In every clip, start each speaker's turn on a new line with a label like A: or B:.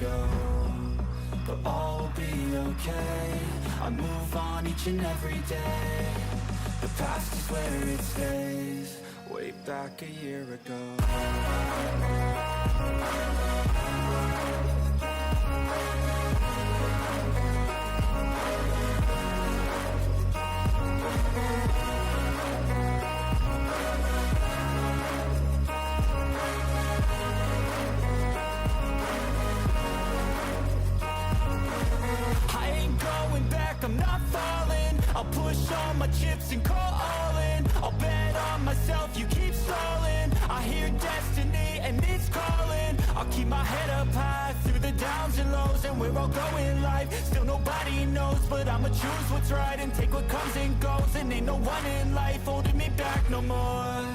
A: ago, but all will be okay. I move on each and every day. The past is where it stays, way back a year ago. I'm not falling, I'll push all my chips and call all in. I'll bet on myself, you keep stalling. I hear destiny and it's calling. I'll keep my head up high through the downs and lows. And we're all going live, still nobody knows. But I'ma choose what's right and take what comes and goes. And ain't no one in life holding me back no more.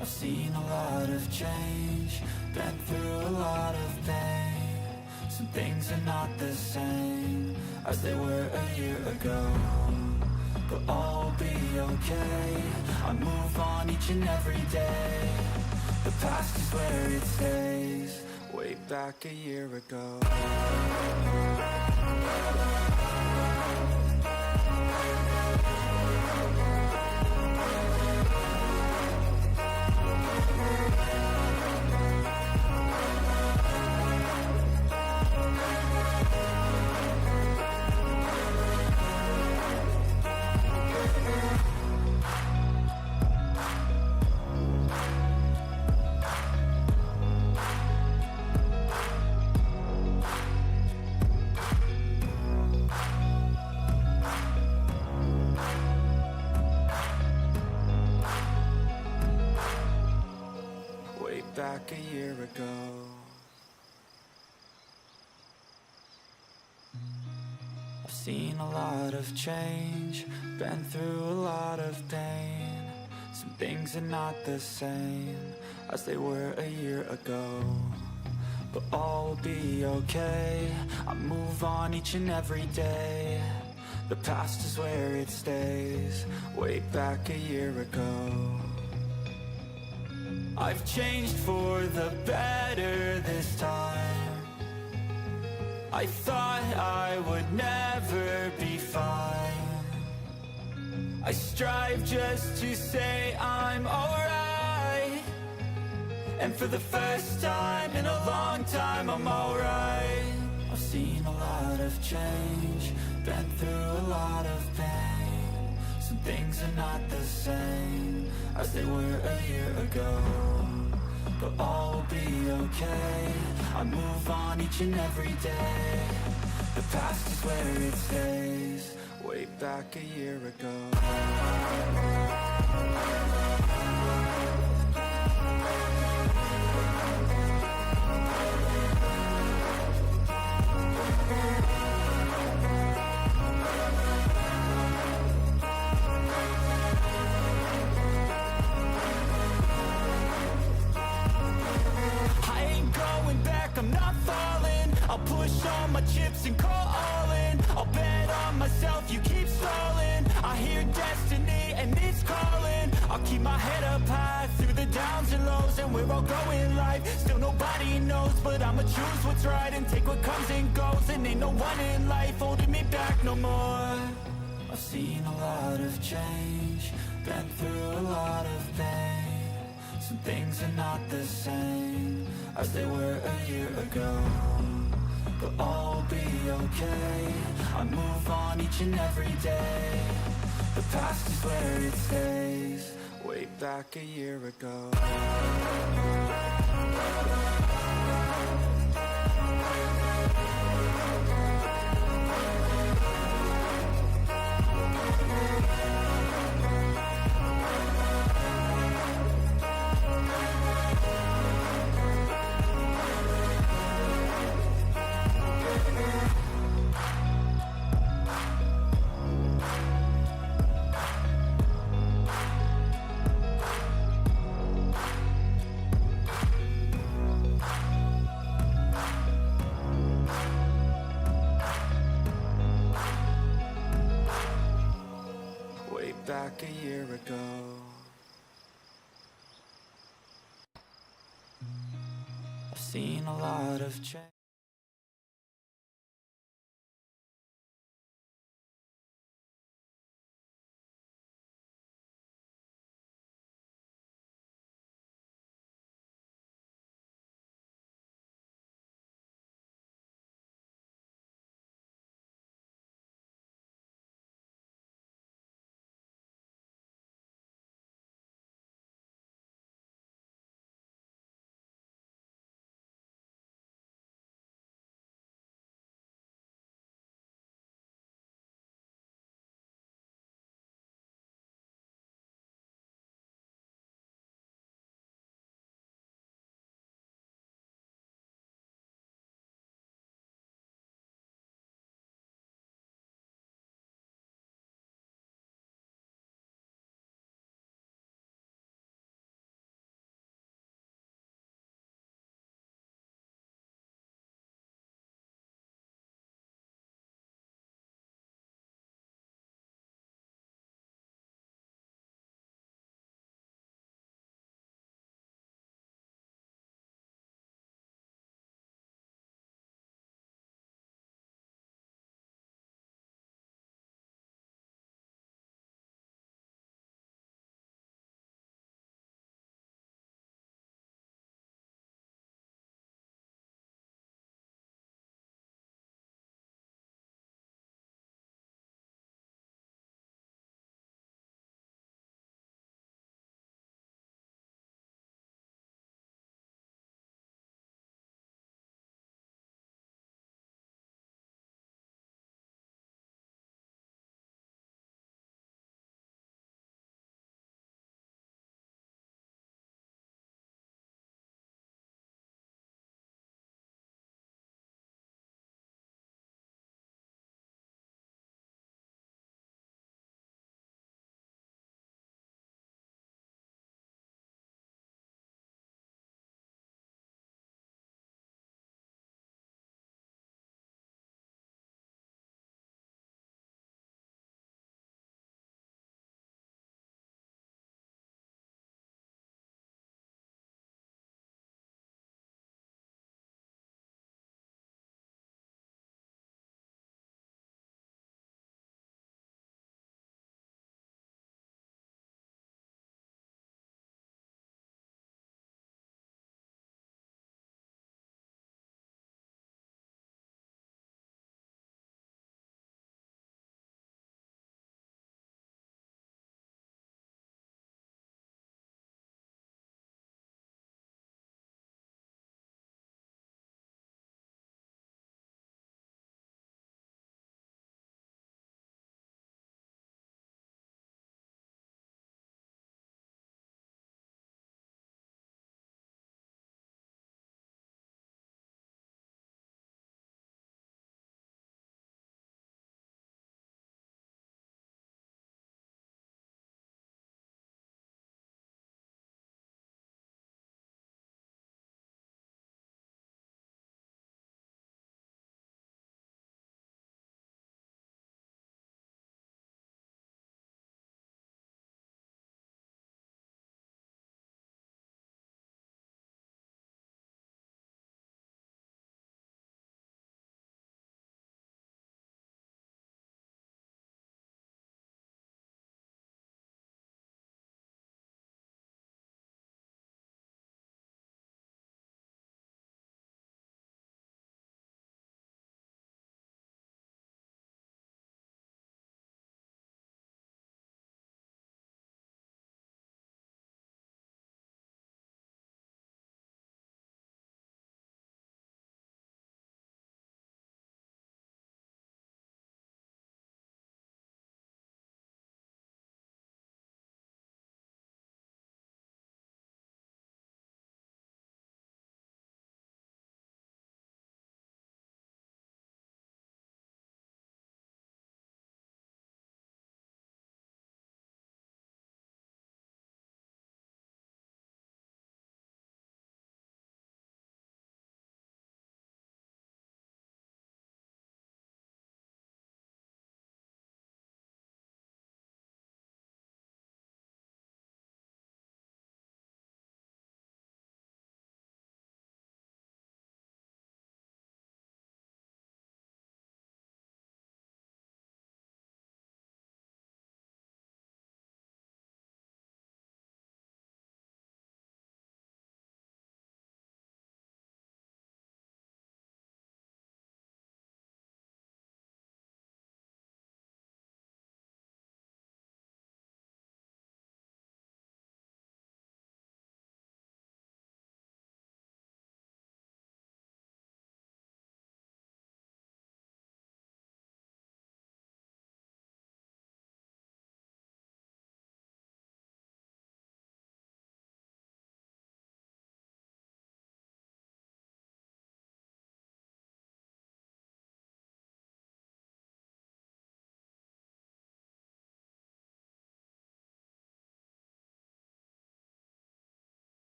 A: I've seen a lot of change, been through a lot of pain. Some things are not the same as they were a year ago, but all will be okay. I move on each and every day. The past is where it stays, way back a year ago. Back a year ago. I've seen a lot of change, been through a lot of pain. Some things are not the same as they were a year ago, but all will be okay. I move on each and every day. The past is where it stays, way back a year ago. I've changed for the better this time. I thought I would never be fine. I strive just to say I'm alright, and for the first time in a long time I'm alright. I've seen a lot of change, been through a lot of pain. Some things are not the same as they were a year ago, but all will be okay. I move on each and every day. The past is where it stays, way back a year ago. I'm not falling, I'll push all my chips and call all in. I'll bet on myself, you keep stalling. I hear destiny and it's calling. I'll keep my head up high through the downs and lows. And we're all going live, still nobody knows. But I'ma choose what's right and take what comes and goes. And ain't no one in life holding me back no more. I've seen a lot of change, been through a lot of pain. Some things are not the same as they were a year ago, but all will be okay. I move on each and every day. The past is where it stays, way back a year ago. Back a year ago. I've seen a lot of change.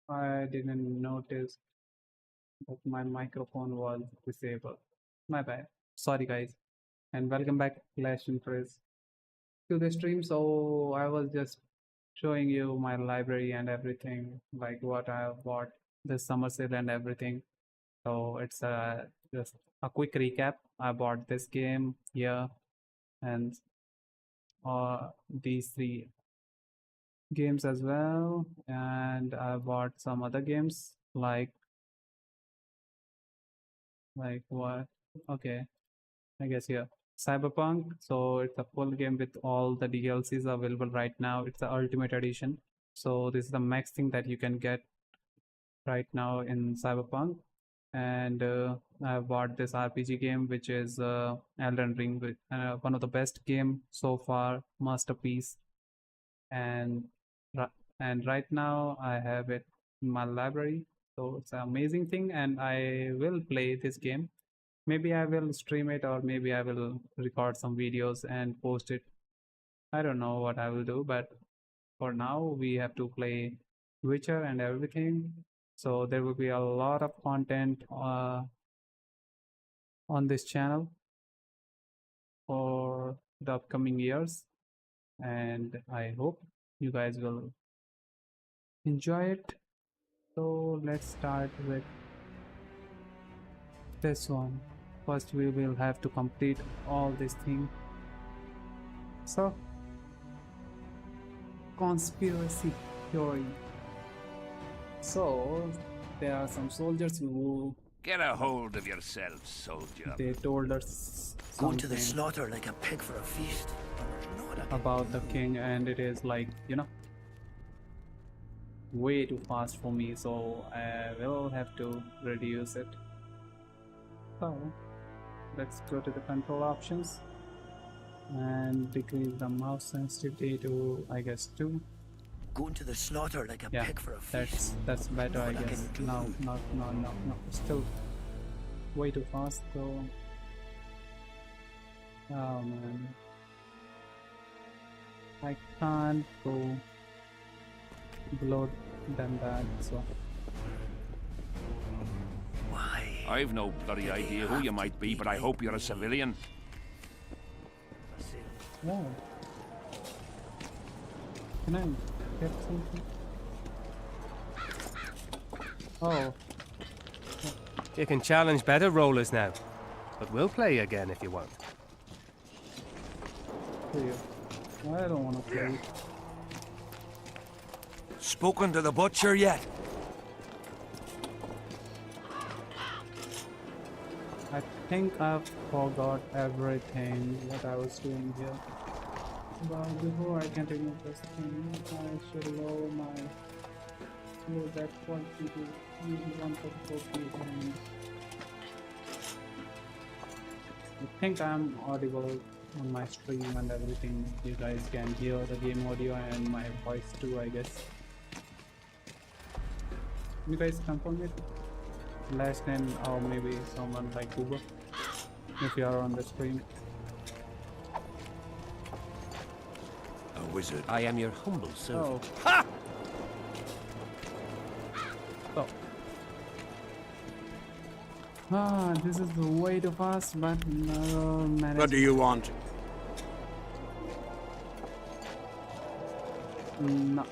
B: I didn't notice that my microphone was disabled. My bad. Sorry, guys. And welcome back, Flash and Frizz, to the stream. So I was just showing you my library and everything, like what I have bought this summer sale and everything. So it's just a quick recap. I bought this game here and these three games as well, and I bought some other games like what? Okay, I guess here. Cyberpunk. So it's a full game with all the DLCs available right now. It's the Ultimate Edition. So this is the max thing that you can get right now in Cyberpunk. And I bought this RPG game, which is Elden Ring, one of the best game so far, masterpiece. And and right now I have it in my library. So it's an amazing thing, and I will play this game. Maybe I will stream it, or maybe I will record some videos and post it. I don't know what I will do, but for now we have to play Witcher and everything. So there will be a lot of content on this channel for the upcoming years, and I hope you guys will enjoy it. So let's start with this one. First we will have to complete all this thing. So conspiracy theory. So there are some soldiers who
C: Get a hold of yourself, soldier.
B: they told us
D: Going to the
B: something
D: slaughter like a pig for a feast.
B: about the king, and it is like, way too fast for me, so I will have to reduce it. So let's go to the control options and decrease the mouse sensitivity to, I guess, 2.
D: Going to the slaughter like a
B: Yeah,
D: pig for a feast.
B: that's better, I
D: What I
B: guess.
D: can do.
B: No, still way too fast, so oh man, I can't go below than that. So
D: Why?
C: I've no bloody idea who you might be, but I hope you're a civilian.
B: yeah, can I get something? Oh,
E: You can challenge better rollers now, but we'll play again if you want.
B: here. I don't want to play.
D: Spoken to the butcher yet?
B: I think I've forgot everything what I was doing here. But before I continue this thing, I should lower my that quality to maybe 144p, and I think I'm audible on my stream and everything. You guys can hear the game audio and my voice too, I guess. You guys confirm it? Last name, or maybe someone like Uber, if you are on the stream.
C: A wizard.
E: I am your humble servant.
B: Oh.
C: Ha!
B: So. This is way too fast, but no manage.
C: What do you want?
B: No.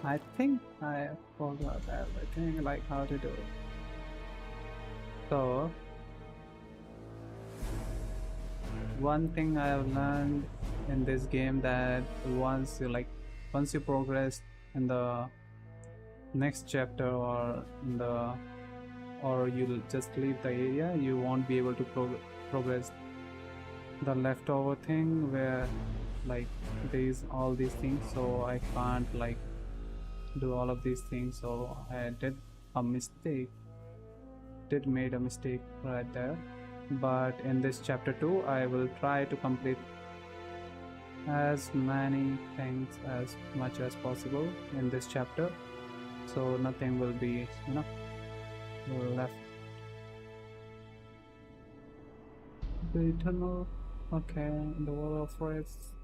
B: I think I forgot everything, like how to do it. So, one thing I have learned in this game, that once you progress in the next chapter, or you'll just leave the area, you won't be able to progress the leftover thing where there's all these things. So I can't do all of these things, so I made a mistake right there. But in this chapter 2 I will try to complete as many things as much as possible in this chapter, so nothing will be left. The eternal, okay, the world of forest.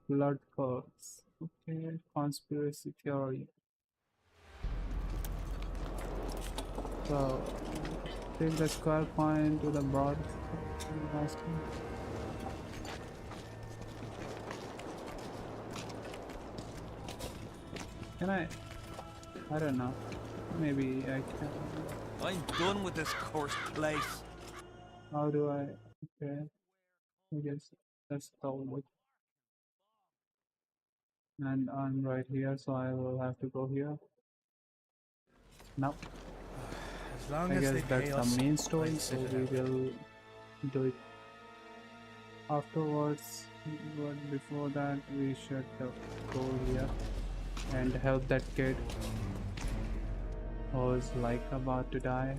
B: Blood curse. Okay, conspiracy theory. So, take the square coin to the broad. Can I don't know. Maybe I can.
D: I'm done with this cursed place.
B: How do I? Okay, I guess that's the way. And I'm right here, so I will have to go here. Now,
E: As long
B: I
E: as
B: guess
E: they
B: that's
E: pay
B: the
E: us,
B: main story,
E: I'd
B: so
E: sit it
B: we
E: out.
B: will do it afterwards. But before that, we should go here and help that kid who's like about to die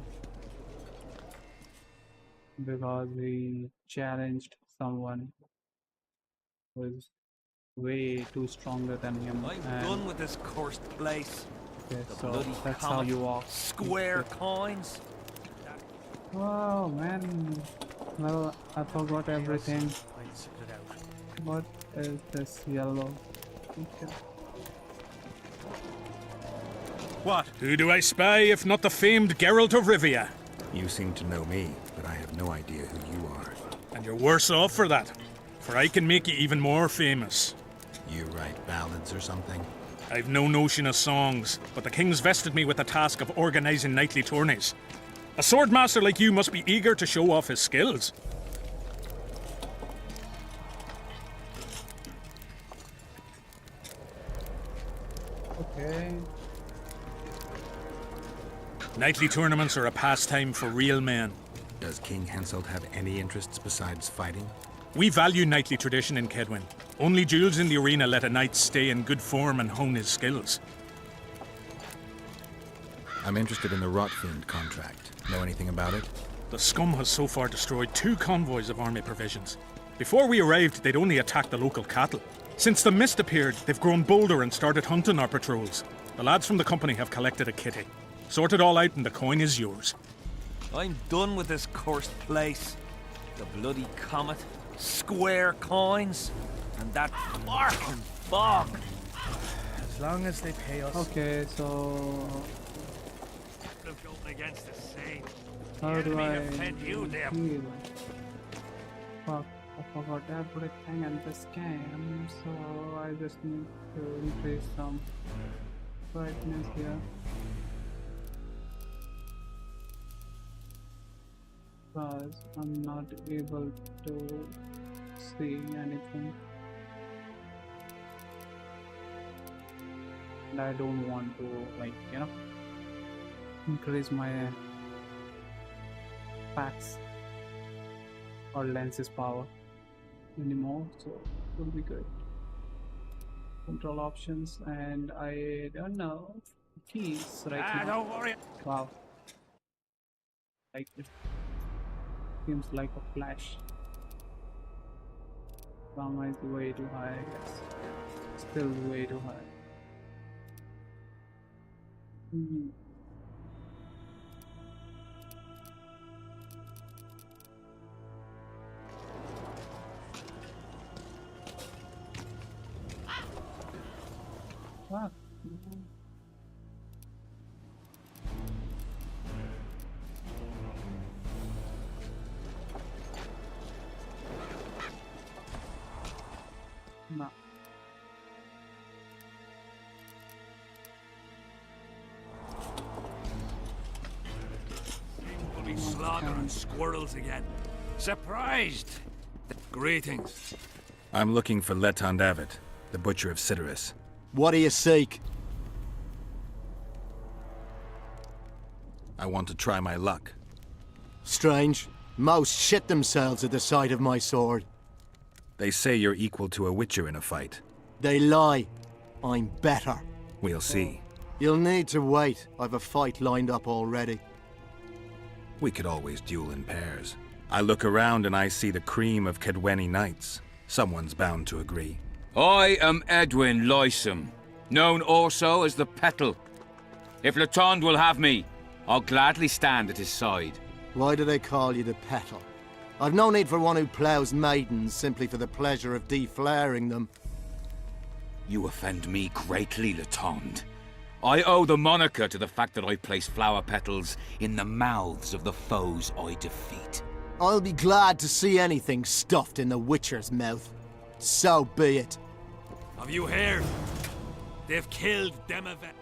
B: because he challenged someone who is way too stronger than him.
D: I'm
B: And
D: done with this cursed place.
B: okay,
D: The
B: so
D: bloody
B: that's how
D: comet,
B: you walk.
D: Square coins.
B: Oh man, well, I forgot everything.
E: I'd sit it out.
B: What is this yellow? Okay.
E: What?
F: Who do I spy if not the famed Geralt of Rivia?
G: You seem to know me, but I have no idea who you are.
F: And you're worse off for that, for I can make you even more famous.
G: You write ballads or something?
F: I've no notion of songs, but the king's vested me with the task of organizing knightly tourneys. A swordmaster like you must be eager to show off his skills.
B: Okay.
F: Knightly tournaments are a pastime for real men.
G: Does King Henselt have any interests besides fighting?
F: We value knightly tradition in Kedwin. Only duels in the arena let a knight stay in good form and hone his skills.
G: I'm interested in the Rotfiend contract. Know anything about it?
F: The scum has so far destroyed 2 convoys of army provisions. Before we arrived, they'd only attacked the local cattle. Since the mist appeared, they've grown bolder and started hunting our patrols. The lads from the company have collected a kitty. Sort it all out and the coin is yours.
D: I'm done with this cursed place. The bloody comet, square coins, and that fucking fog.
E: As long as they pay us.
B: Okay, so
C: Going against the same.
B: how do I
C: defend you there.
B: heal? Fuck, I forgot everything in this game, so I just need to increase some brightness here. Because I'm not able to see anything. And I don't want to, like, increase my packs or lenses power anymore, so it will be good. Control options, and I don't know keys right now.
C: Don't worry.
B: Wow, like it seems like a flash. Gamma is way too high, I guess. Still way too high. Fuck. No.
C: We'll be slaughtering squirrels again. Surprised. Greetings.
G: I'm looking for Letond Avet, the Butcher of Cidaris.
H: What do you seek?
G: I want to try my luck.
H: Strange. Most shit themselves at the sight of my sword.
G: They say you're equal to a Witcher in a fight.
H: They lie. I'm better.
G: We'll see.
H: You'll need to wait. I've a fight lined up already.
G: We could always duel in pairs. I look around and I see the cream of Kedweni knights. Someone's bound to agree.
I: I am Edwin Lysam, known also as the Petal. If Letond will have me, I'll gladly stand at his side.
H: Why do they call you the Petal? I've no need for one who ploughs maidens simply for the pleasure of deflaring them.
I: You offend me greatly, Letond. I owe the moniker to the fact that I place flower petals in the mouths of the foes I defeat.
H: I'll be glad to see anything stuffed in the Witcher's mouth. So be it.
D: Have you heard? They've killed Demavet.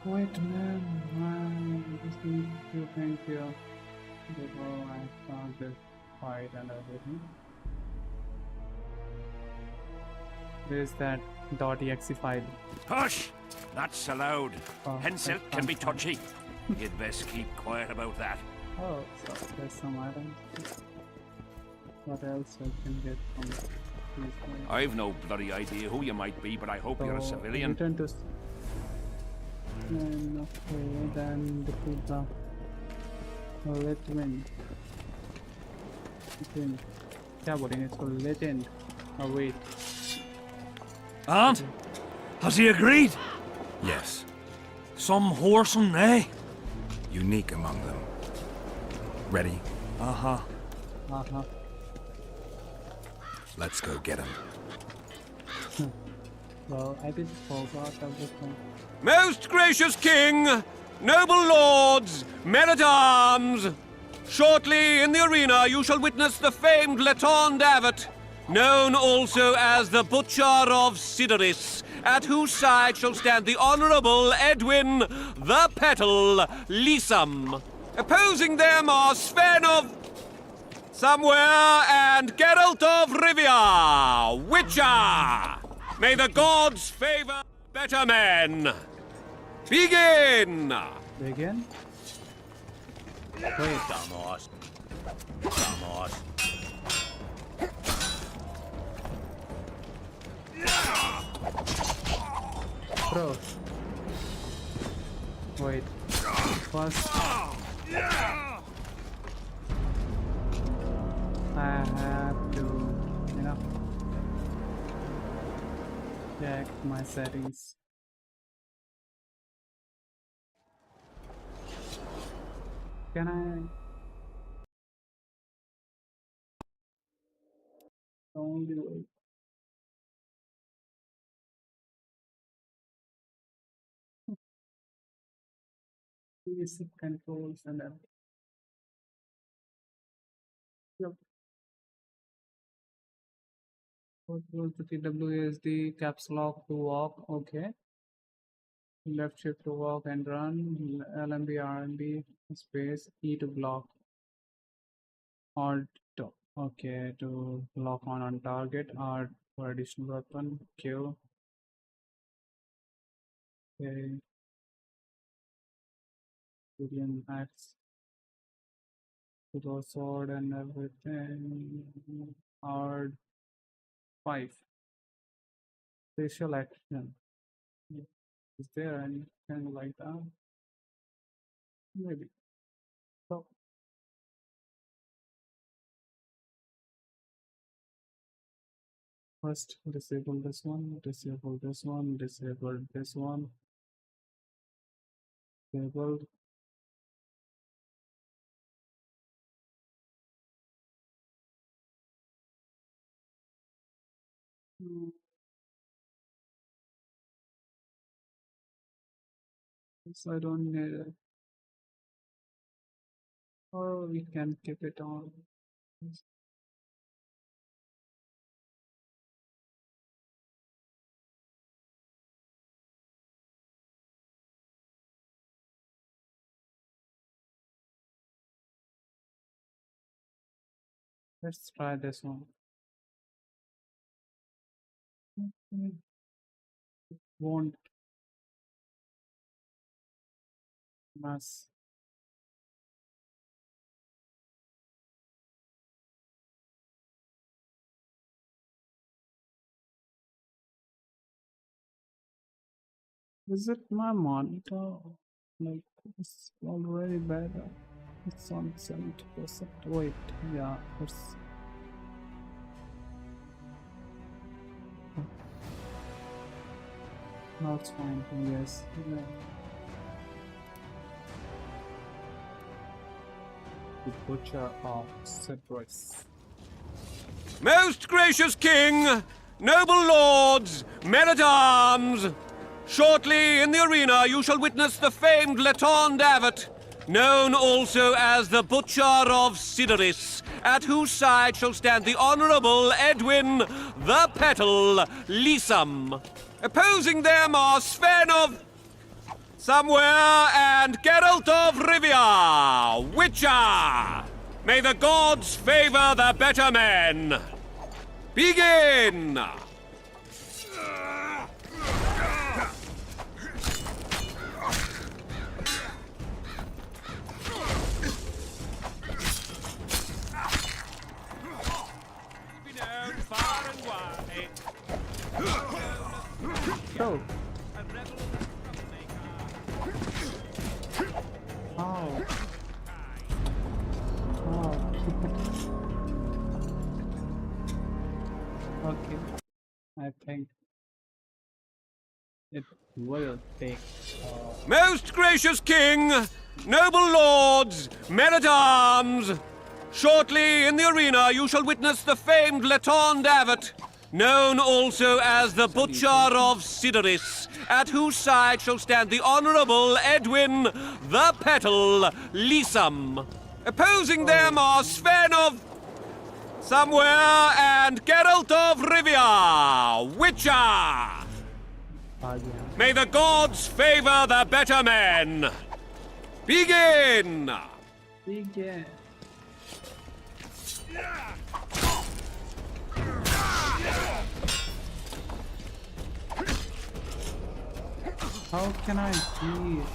B: Wait, man, I just need to think here before I start this fight and everything. Where's that .exe file?
C: Hush! That's allowed.
B: Oh,
C: Pencil
B: that's
C: can be
B: fine.
C: touchy. You'd best keep quiet about that.
B: Oh, so there's some items. What else I can get from these guys?
C: I've no bloody idea who you might be, but I hope you're a
B: So,
C: civilian.
B: return to... And okay, then defeat the Litwin. क्या बोलेंगे इसको? Legend. Oh wait.
D: And? Has he agreed?
G: Yes,
D: Some whoreson, eh?
G: unique among them. Ready?
D: Uh-huh.
B: Uh-huh.
G: Let's go get him.
B: Well, I did forgot everything.
E: Most gracious king, noble lords, men-at-arms! Shortly in the arena you shall witness the famed Letond Abbot, known also as the Butcher of Sidoris, at whose side shall stand the Honourable Edwin the Petal Lysam. Opposing them are Sven of Somewhere and Geralt of Rivia, Witcher! May the gods favour better men! Begin!
B: Begin? Wait.
I: Vamos. Vamos.
B: Bro. Wait. First. I have to, you know, check my settings. Can I? Don't do it. Basic controls and everything. Yep. Control to TWSD, caps lock to walk, okay. Left shift to walk and run, LMB, RMB, space, E to block. Alt, okay, to lock on target, R for additional weapon, Q. Okay. Brilliant axe. To the sword and everything. R 5. Facial action. Is there anything like that? Maybe. So first disable this one, disable this one, disable this one. Disabled. So I don't need it. Or we can keep it on. Let's try this one. Won't mass. Is it my monitor? Like, it's already better. It's on 70%. Wait, yeah, it's. Now it's fine, yes. Yeah. The Butcher of Cyprus.
E: Most gracious king, Noble lords, men-at-arms! Shortly in the arena you shall witness the famed Letond Abbot, known also as the Butcher of Sidoris, at whose side shall stand the Honourable Edwin the Petal Lysam. Opposing them are Sven of Somewhere and Geralt of Rivia, Witcher. May the gods favor the better men. Begin!
B: Go. Oh. Oh. Okay. I think it will take.
E: Most gracious king, noble lords, men-at-arms! Shortly in the arena you shall witness the famed Letond Abbot, known also as the Butcher of Sidoris, at whose side shall stand the Honourable Edwin the Petal Lysam. Opposing them are Sven of Somewhere and Geralt of Rivia, Witcher. May the gods favor the better men. Begin!
B: Begin. How can I do it?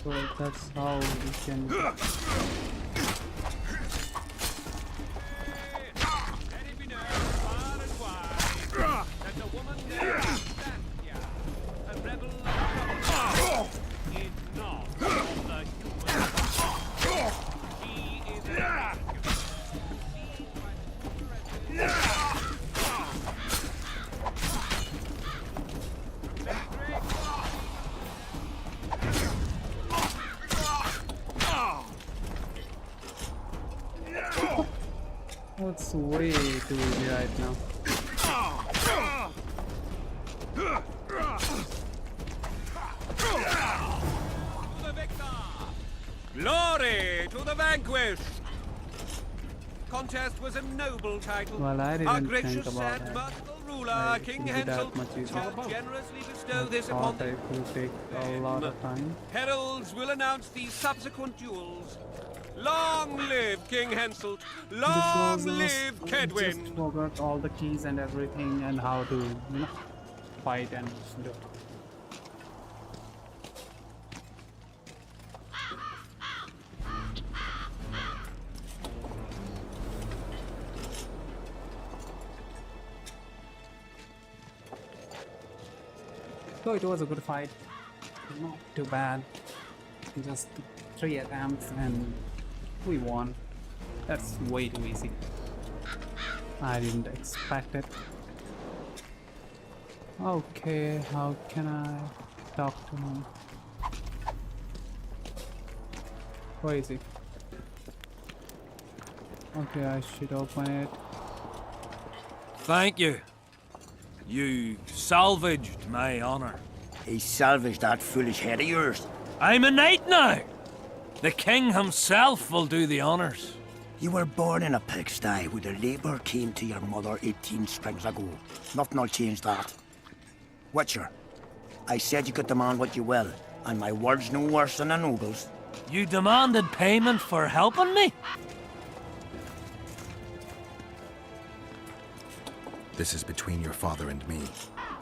B: So that's how we can. It's way too easy right now.
E: Glory to the vanquished! Contest was a noble title.
B: Well, I
E: Our
B: didn't think
E: gracious
B: about
E: and
B: it.
E: merciful ruler,
B: I
E: King
B: think that
E: Hansel,
B: much easier.
E: shall generously bestow
B: I
E: this upon
B: thought it will take a lot of time.
E: Heralds will announce the subsequent duels. Long live King Hansel! Long
B: Because
E: live
B: I
E: Kedwin!
B: just forgot all the keys and everything and how to, fight and do it. So it was a good fight. Not too bad. Just 3 attempts and we won. That's way too easy. I didn't expect it. Okay, how can I talk to him? Where is he? Okay, I should open it.
D: Thank you. You salvaged my honor.
J: He salvaged that foolish head of yours.
D: I'm a knight now. The king himself will do the honors.
J: You were born in a pigsty where the labour came to your mother 18 springs ago. Nothing will change that. Witcher, I said you could demand what you will, and my word's no worse than a noble's.
D: You demanded payment for helping me?
G: This is between your father and me.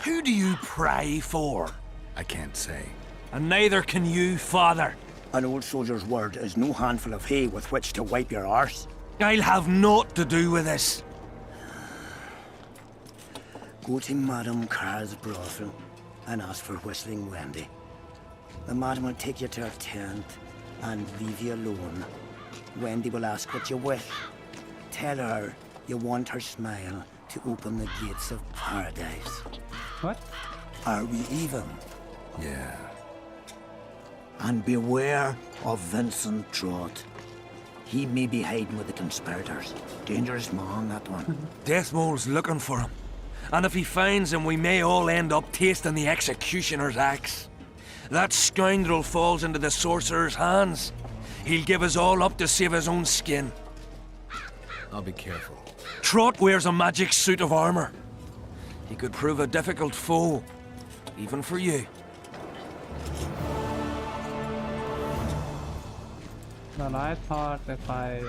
D: Who do you pray for?
G: I can't say.
D: And neither can you, father.
J: An old soldier's word is no handful of hay with which to wipe your arse.
D: I'll have naught to do with this.
J: Go to Madame Carr's brothel and ask for Whistling Wendy. The madam will take you to her tent and leave you alone. Wendy will ask what you wish. Tell her you want her smile to open the gates of paradise.
B: What?
J: Are we even?
G: Yeah.
J: And beware of Vincent Trott. He may be hiding with the conspirators. Dangerous man, that one.
D: Death Mole's looking for him. And if he finds him, we may all end up tasting the executioner's axe. That scoundrel falls into the sorcerer's hands. He'll give us all up to save his own skin.
G: I'll be careful.
D: Trott wears a magic suit of armor. He could prove a difficult foe, even for you.
B: Well, I thought if I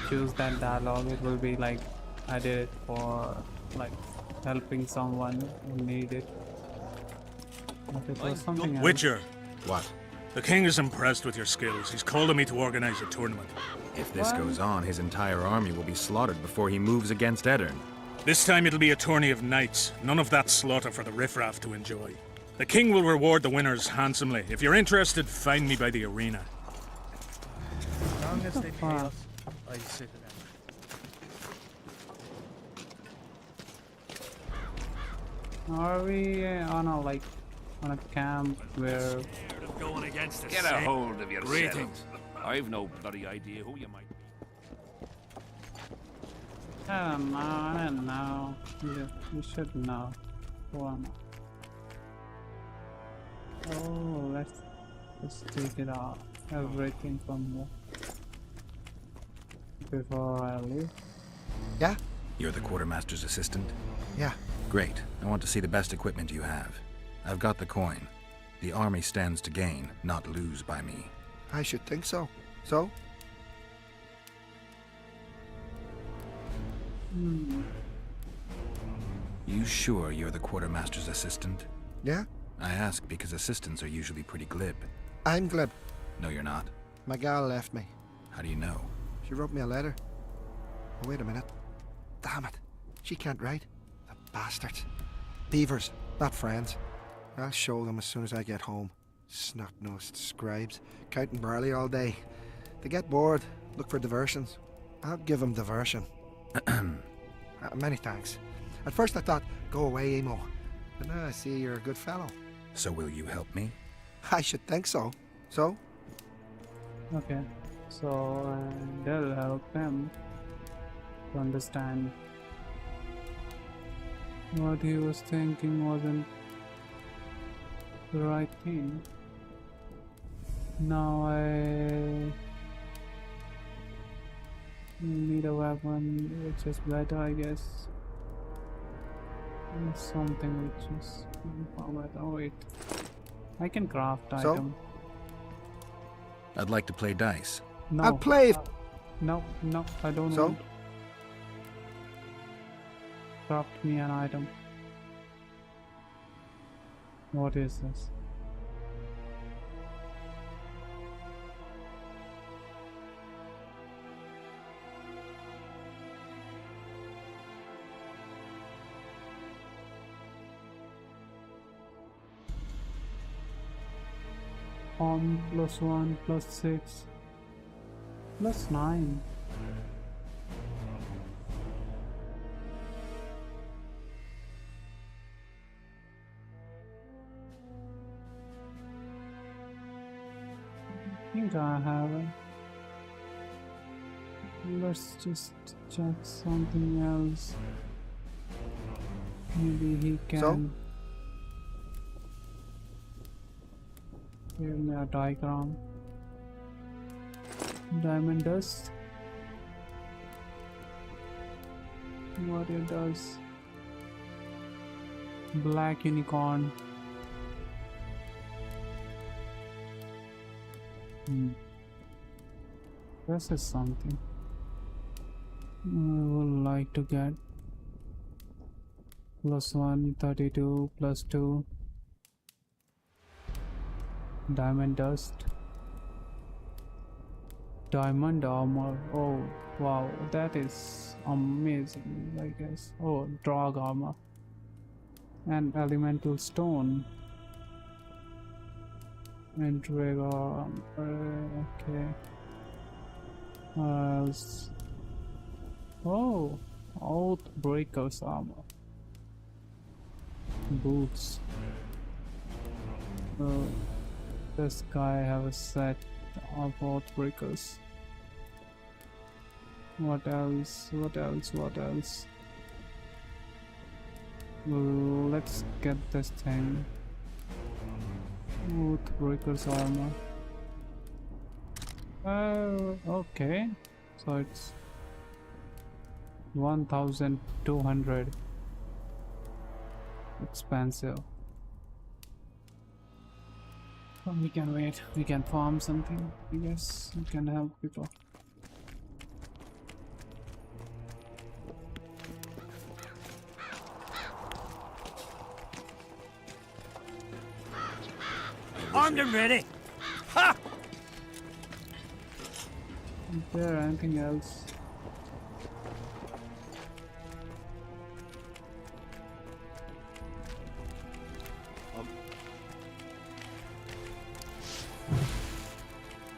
B: choose that dialogue, it will be like I did it for like helping someone who needed it. But it was something else.
F: Witcher,
G: What?
F: the king is impressed with your skills. He's called on me to organize a tournament.
G: If this goes on, his entire army will be slaughtered before he moves against Edirn.
F: This time it'll be a tourney of knights. None of that slaughter for the riffraff to enjoy. The king will reward the winners handsomely. If you're interested, find me by the arena.
B: Fuck. Are we on a camp where
D: Going against the
C: Get a hold of yourselves. I've no bloody idea who you might be.
B: I don't know. You should know. Who am I? Oh, let's take it off. Everything from here. Before I leave.
H: Yeah?
G: You're the quartermaster's assistant?
H: Yeah.
G: Great. I want to see the best equipment you have. I've got the coin. The army stands to gain, not lose by me.
H: I should think so. So?
G: You sure you're the quartermaster's assistant?
H: Yeah?
G: I ask because assistants are usually pretty glib.
H: I'm glib.
G: No, you're not.
H: My gal left me.
G: How do you know?
H: She wrote me a letter. Oh, wait a minute. Damn it. She can't write. The bastards. Beavers, not friends. I'll show them as soon as I get home. Snot-nosed scribes, counting barley all day. They get bored, look for diversions. I'll give them diversion. Many thanks. At first I thought, go away, Emo. But now I see you're a good fellow.
G: So will you help me?
H: I should think so. So?
B: Okay. So they'll help him to understand what he was thinking wasn't the right thing. Now I need a weapon which is better, I guess. And something which is better. Oh wait, I can craft item.
G: I'd like to play dice.
B: No.
H: I'll play.
B: No, I don't
H: So?
B: want. Craft me an item. What is this? +1, +6, +9. I think I have it. Let's just check something else. Maybe he can give me a diagram. Diamond dust. What it does. Black unicorn. This is something I would like to get. +1, 32, +2. Diamond dust. Diamond armor. Oh wow, that is amazing, I guess. Oh, drag armor. And elemental stone. And drag armor. Okay. Oh, Oathbreaker's armor. Boots. This guy have a set of Oathbreakers. What else? What else? What else? Let's get this thing. Oathbreakers armor. Okay. So it's 1,200. Expensive. Well, we can wait. We can farm something. I guess we can help people.
J: Armed and ready. Ha!
B: Is there anything else?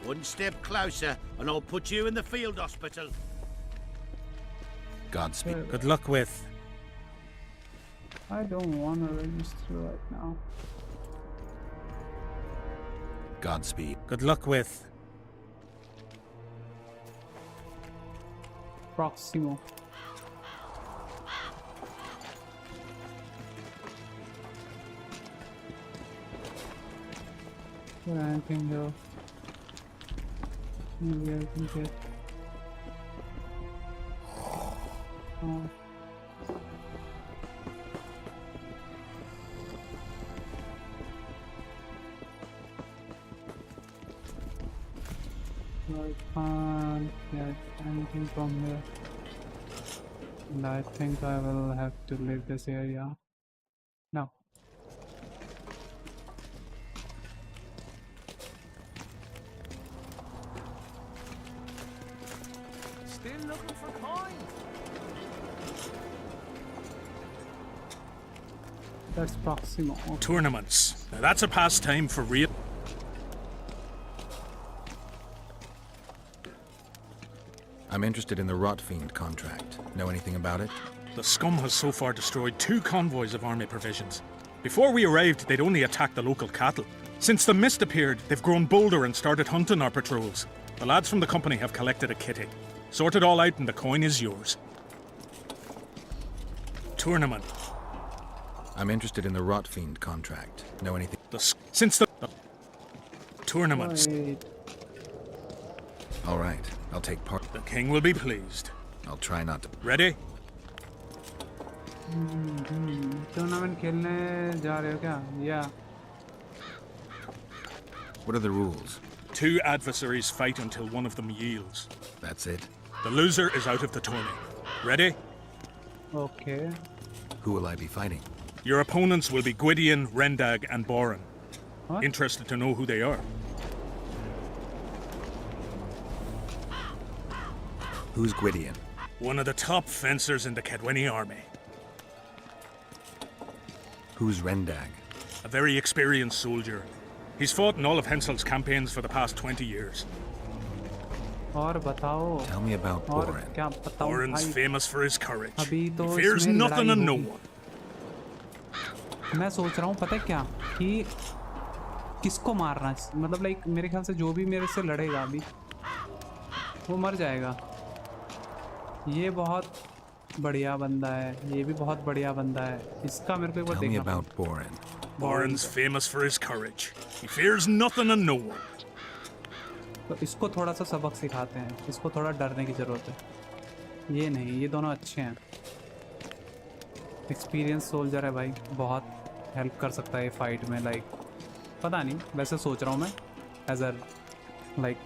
K: One step closer, and I'll put you in the field hospital.
G: Godspeed.
F: Good luck with.
B: I don't want to register right now.
G: Godspeed.
F: Good luck with.
B: Proximo. Is there anything here? Maybe I can get. Oh. I can't get anything from here. And I think I will have to leave this area. No.
A: Still looking for coins.
B: That's Proximo.
F: Tournaments. Now that's a pastime for real.
G: I'm interested in the Rotfiend contract. Know anything about it?
F: The scum has so far destroyed 2 convoys of army provisions. Before we arrived, they'd only attacked the local cattle. Since the mist appeared, they've grown bolder and started hunting our patrols. The lads from the company have collected a kitty. Sort it all out and the coin is yours. Tournament.
G: I'm interested in the Rotfiend contract. Know anything?
F: Since the tournaments.
B: Wait.
G: All right, I'll take part.
F: The king will be pleased.
G: I'll try not to.
F: Ready?
B: Tournament खेलने जा रहे हो क्या? Yeah.
G: What are the rules?
F: 2 adversaries fight until one of them yields.
G: That's it?
F: The loser is out of the tourney. Ready?
B: Okay.
G: Who will I be fighting?
F: Your opponents will be Gwydion, Rendag, and Boran.
B: What?
F: Interested to know who they are?
G: Who's Gwydion?
F: One of the top fencers in the Kedweni army.
G: Who's Rendag?
F: A very experienced soldier. He's fought in all of Hensel's campaigns for the past 20 years.
B: और बताओ.
G: Tell me about
B: और
G: Boran.
B: क्या बताऊं
F: Boran's
B: भाई?
F: famous for his courage.
B: अभी
F: He
B: तो
F: fears
B: इसमें
F: nothing
B: लड़ाई
F: and no
B: होगी.
F: one.
B: मैं सोच रहा हूँ पता है क्या कि किसको मारना, मतलब लाइक मेरे ख्याल से जो भी मेरे से लड़ेगा अभी वो मर जाएगा. ये बहुत बढ़िया बंदा है, ये भी बहुत बढ़िया बंदा है. इसका मेरे को एक बार
G: Tell me
B: देखना.
G: about Boran.
F: Boran's famous for his courage. He fears nothing and no one.
B: तो इसको थोड़ा सा सबक सिखाते हैं. इसको थोड़ा डरने की ज़रूरत है. ये नहीं, ये दोनों अच्छे हैं. एक्सपीरियंस सोल्जर है भाई, बहुत हेल्प कर सकता है ये फाइट में. लाइक पता नहीं, वैसे सोच रहा हूँ मैं एज अ लाइक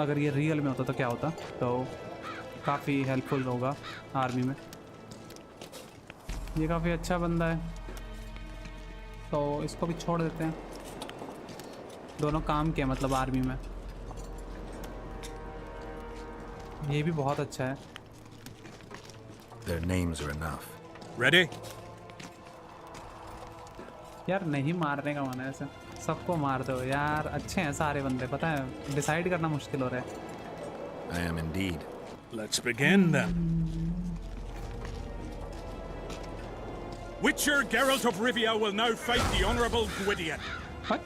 B: अगर ये रियल में होता तो क्या होता, तो काफ़ी हेल्पफुल होगा आर्मी में. ये काफ़ी अच्छा बंदा है, तो इसको भी छोड़ देते हैं. दोनों काम किया मतलब आर्मी में. ये भी बहुत अच्छा है.
G: Their names are enough.
F: Ready?
B: यार नहीं मारने का मन है ऐसे, सबको मार दो यार. अच्छे हैं सारे बंदे, पता है डिसाइड करना मुश्किल हो रहा है.
G: I am indeed.
F: Let's begin then. Witcher Geralt of Rivia will now fight the Honourable Gwydion.
B: What?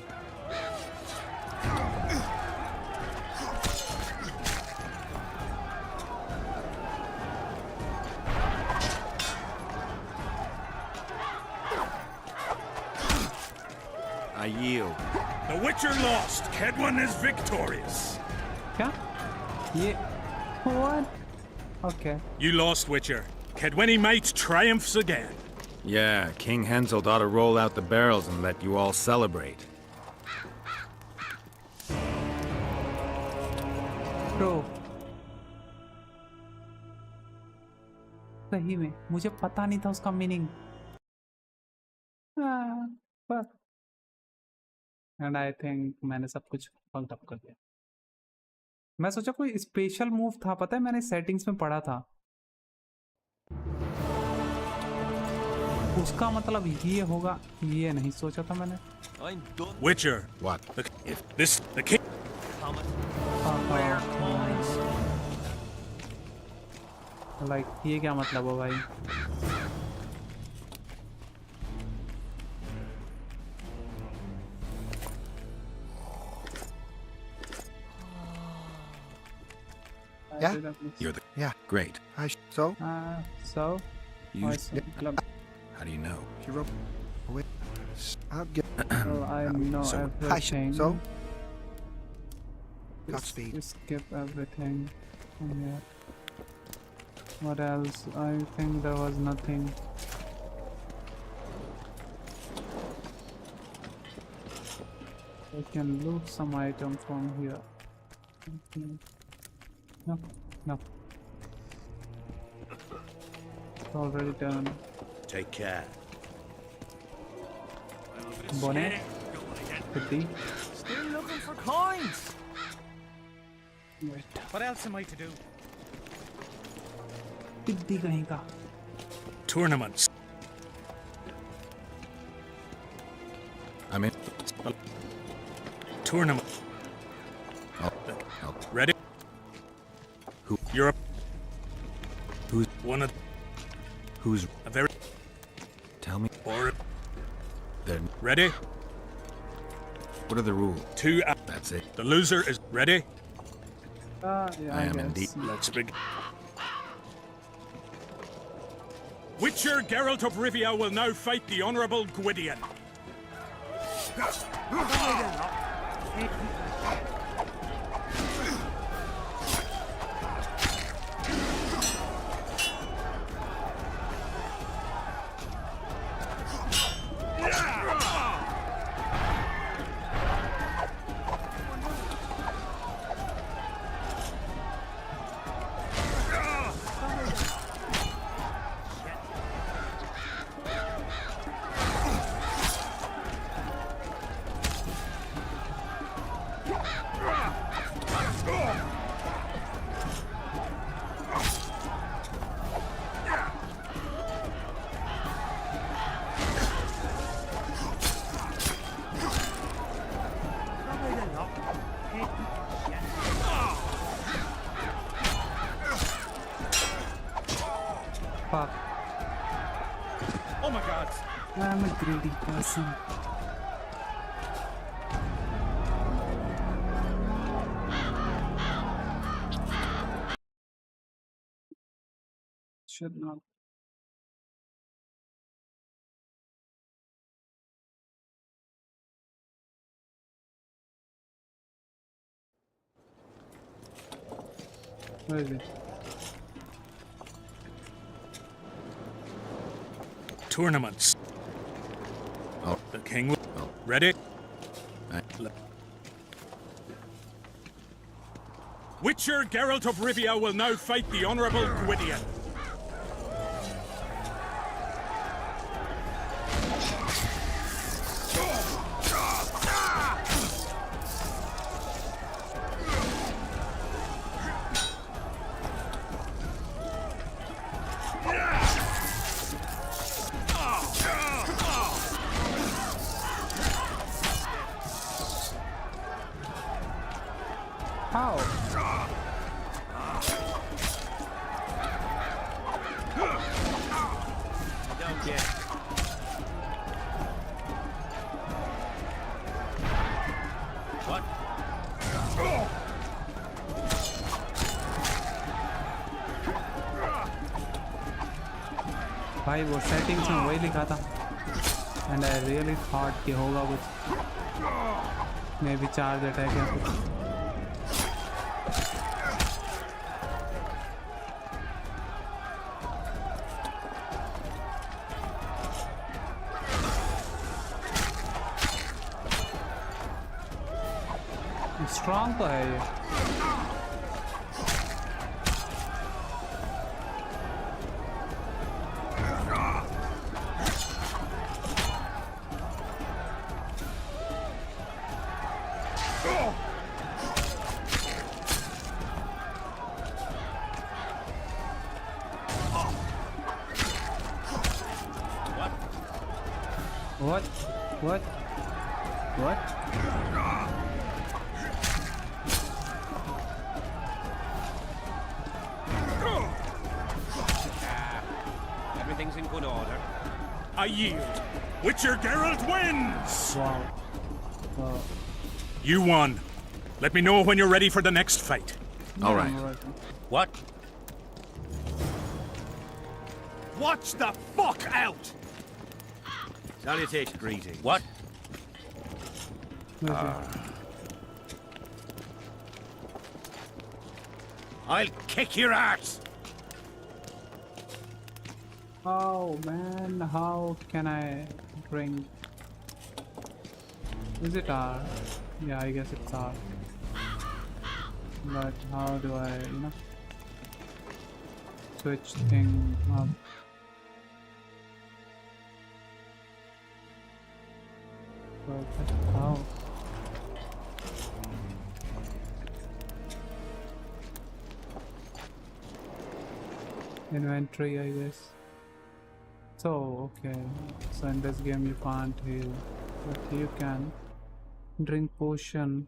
F: lost. Kedwen is victorious.
B: क्या? ये what? Okay.
F: You lost, Witcher. Kedweni might triumphs again.
G: Yeah, King Henselt ought to roll out the barrels and let you all celebrate.
B: Bro. सही में मुझे पता नहीं था उसका meaning. And I think मैंने सब कुछ फंक्ड अप कर दिया. मैं सोचा कोई स्पेशल मूव था, पता है मैंने सेटिंग्स में पढ़ा था उसका मतलब ये होगा, ये नहीं सोचा था मैंने.
F: Witcher.
G: What?
F: If this the king.
B: Like ये क्या मतलब हो भाई?
H: Yeah?
G: You're the...
H: Yeah.
G: Great.
H: So?
B: So?
G: You...
B: Club.
G: How do you know?
H: She wrote... Wait. I'll get...
B: Well, I know
G: So-
B: everything.
H: So?
B: Just
H: Godspeed.
B: skip everything. Yeah. What else? I think there was nothing. I can loot some item from here. Okay. No, no. It's already done.
K: Take care.
B: Bonnet. 50.
A: Still looking for coins.
B: Wait.
A: What else am I to do?
B: Piddi kahin ka.
F: Tournaments.
G: I'm in.
F: Tournament.
G: Oh.
F: Ready?
G: Who?
F: Europe.
G: Who's...
F: One of
G: Who's...
F: a very.
G: Tell me.
F: Or.
G: They're...
F: Ready?
G: What are the rules?
F: 2.
G: That's it.
F: The loser is ready.
B: Yeah,
G: I am
B: guess.
G: indeed.
F: Let's begin. Witcher Geralt of Rivia will now fight the Honourable Gwydion.
B: Fuck.
F: Oh my god.
B: I'm a greedy person. Should not. Where is it?
F: Tournaments.
G: Oh.
F: The king.
G: Oh.
F: Ready? Witcher Geralt of Rivia will now fight the Honourable Gwydion.
B: How?
K: Don't get. What?
B: भाई वो settings में वही लिखा था and I really thought कि होगा कुछ. May be charge attack या कुछ। स्ट्रॉन्ग तो है ये। What?
E: Everything's in good order.
F: I yield. Witcher Geralt wins!
B: Wow.
F: You won. Let me know when you're ready for the next fight.
G: All right.
K: What?
E: Watch the fuck out!
K: Salutation, greeting.
E: What?
K: I'll kick your ass!
B: Oh man, how can I drink? Is it R? Yeah, I guess it's R. But how do I, switch thing up? How? Inventory, I guess. So, okay. So in this game you can't heal, but you can drink potion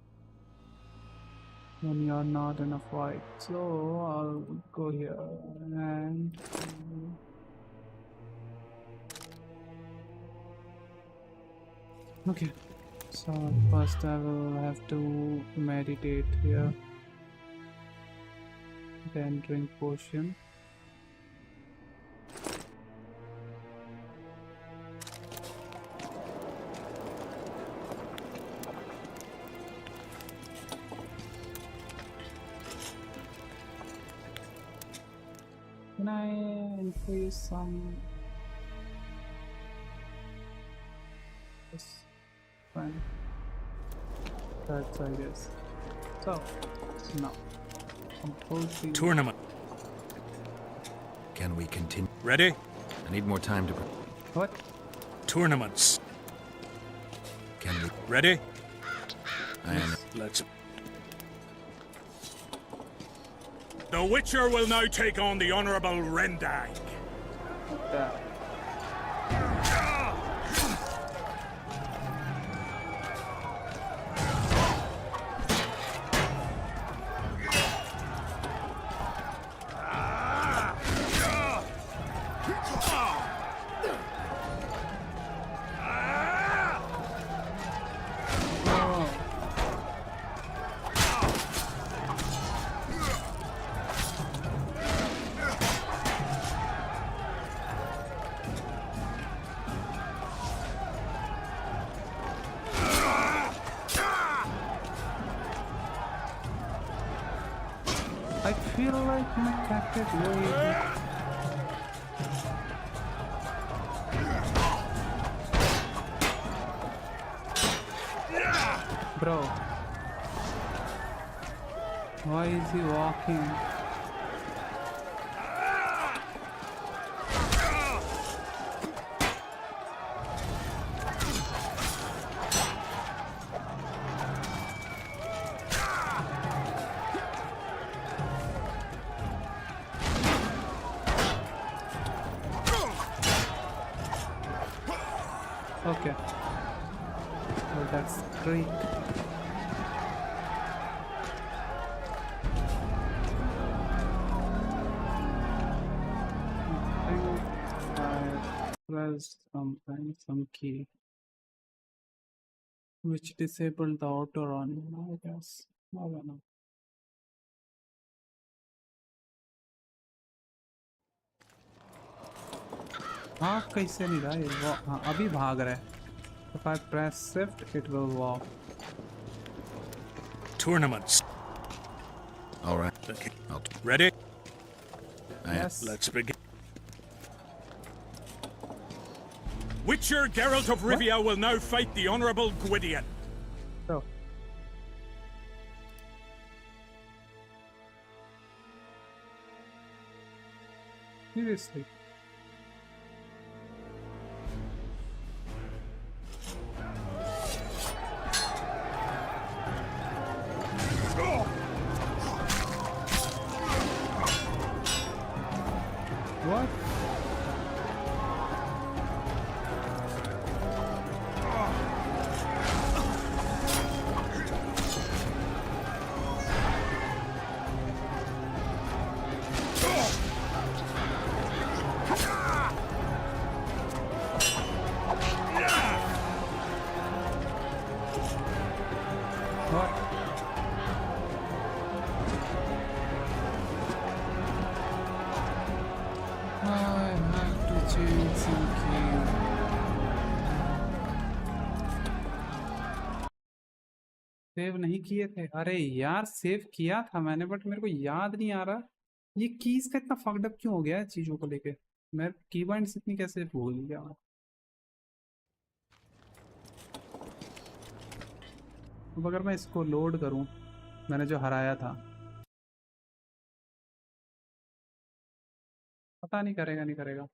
B: when you're not in a fight. So I'll go here and okay. So first I will have to meditate here, then drink potion. Can I increase some? Yes, fine. That's I guess. So now compulsory
F: Tournament.
G: Can we continue?
F: Ready?
G: I need more time to...
B: what?
F: Tournaments.
G: Can we...
F: Ready?
G: I am...
F: Let's... The Witcher will now take on the Honourable Rendag.
B: Yeah. I feel like my character is way. Bro, why is he walking? Okay. Well, that's great. I think I pressed something, some key, which disabled the auto run, I guess. I don't know. भाग कैसे नहीं रहा ये? हाँ, अभी भाग रहा है. If I press shift, it will walk.
F: Tournaments.
G: All right.
F: Okay.
G: I'll
F: Ready?
B: Yes.
F: Let's begin. Witcher Geralt of Rivia will now fight the Honourable Gwydion.
B: So. Seriously. What? What? I have to change something. Save नहीं किए थे। अरे यार save किया था मैंने but मेरे को याद नहीं आ रहा ये कीज का इतना फक्ड अप क्यों हो गया है चीजों को लेके। मैं की बाइंड्स इतनी कैसे भूल गया। अब अगर मैं इसको लोड करूं मैंने जो हराया था पता नहीं करेगा नहीं करेगा।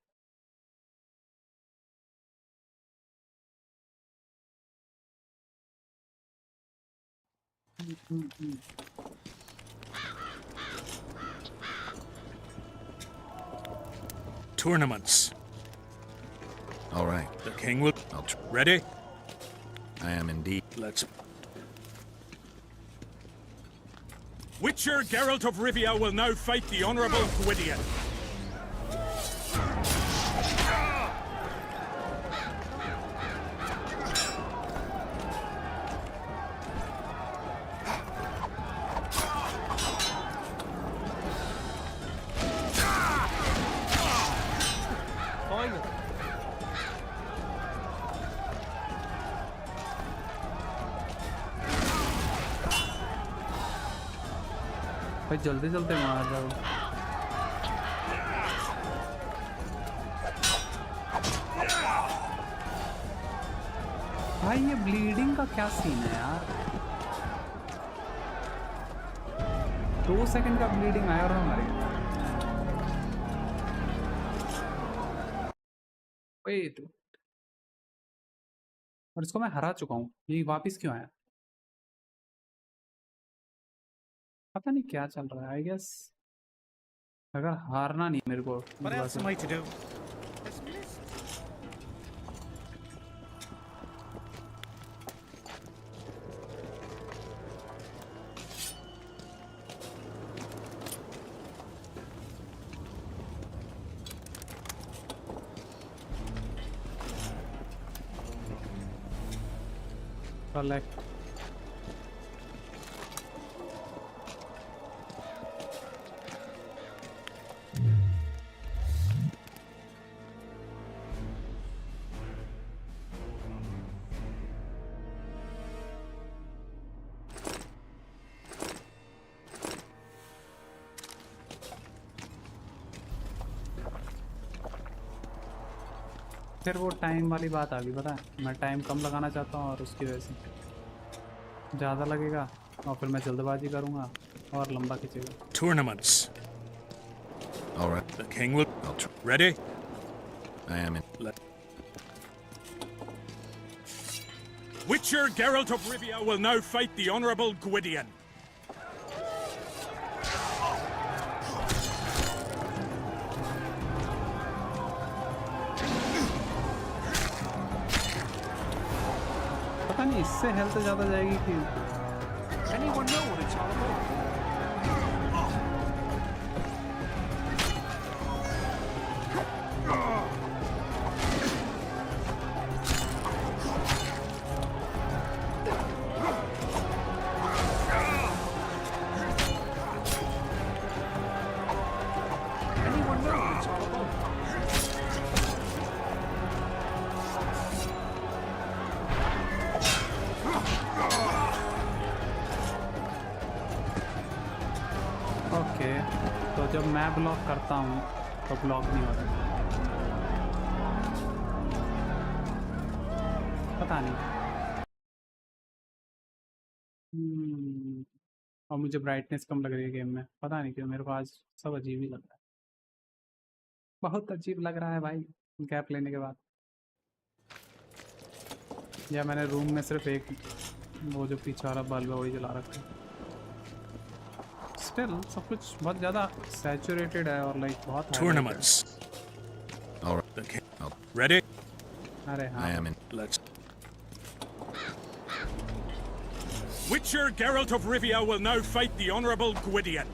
F: Tournaments.
G: All right.
F: The king will...
G: I'll
F: Ready?
G: I am indeed.
F: Let's... Witcher Geralt of Rivia will now fight the Honourable Gwydion.
B: भाई जल्दी जल्दी मार रहा हूँ। भाई ये ब्लीडिंग का क्या सीन है यार। 2 सेकंड का ब्लीडिंग आया और हम मर गए। वेट और इसको मैं हरा चुका हूँ ये वापिस क्यों आया पता नहीं क्या चल रहा है। आई गेस अगर हारना नहीं मेरे को collect फिर वो टाइम वाली बात आ गई पता है। मैं टाइम कम लगाना चाहता हूँ और उसकी वजह से ज़्यादा लगेगा और फिर मैं जल्दबाजी करूँगा और लंबा खींचेगा।
F: Tournaments.
G: All right.
F: The king will... Ready?
G: I am in.
F: Witcher Geralt of Rivia will now fight the Honourable Gwydion.
B: पता नहीं इससे हेल्थ ज़्यादा जाएगी कि
K: Anyone know what it's all about? Anyone know what it's all about?
B: Okay, तो जब मैं block करता हूँ तो ब्लॉक नहीं हो रहा, पता नहीं। और मुझे ब्राइटनेस कम लग रही है गेम में, पता नहीं क्यों, मेरे को आज सब अजीब ही लग रहा है, बहुत अजीब लग रहा है भाई गैप लेने के बाद। या मैंने रूम में सिर्फ एक वो जो पीछे वाला बल्ब है वही जला रखा है। स्टिल सब कुछ बहुत ज़्यादा सैचुरेटेड है और लाइक बहुत
F: Tournaments.
G: All right.
F: Okay.
G: Oh,
F: Ready?
B: अरे हाँ,
G: I am in.
F: Let's. Witcher Geralt of Rivia will now fight the Honourable Gwydion.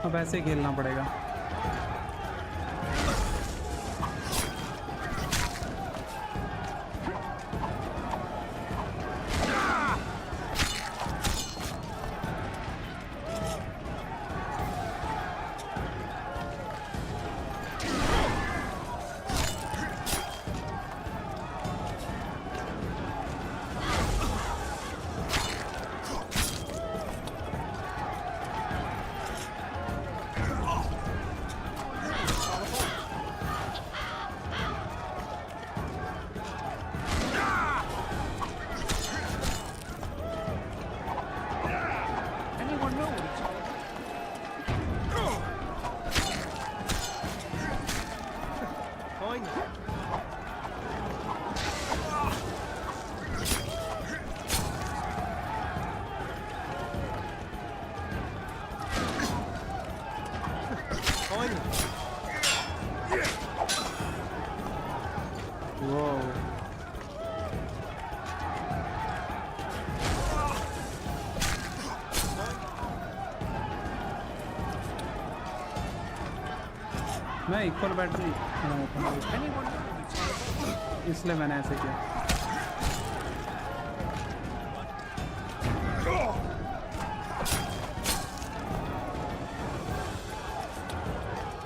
B: अब ऐसे ही खेलना पड़ेगा। मैं इक्वल बैटरी इसलिए मैंने ऐसे किया।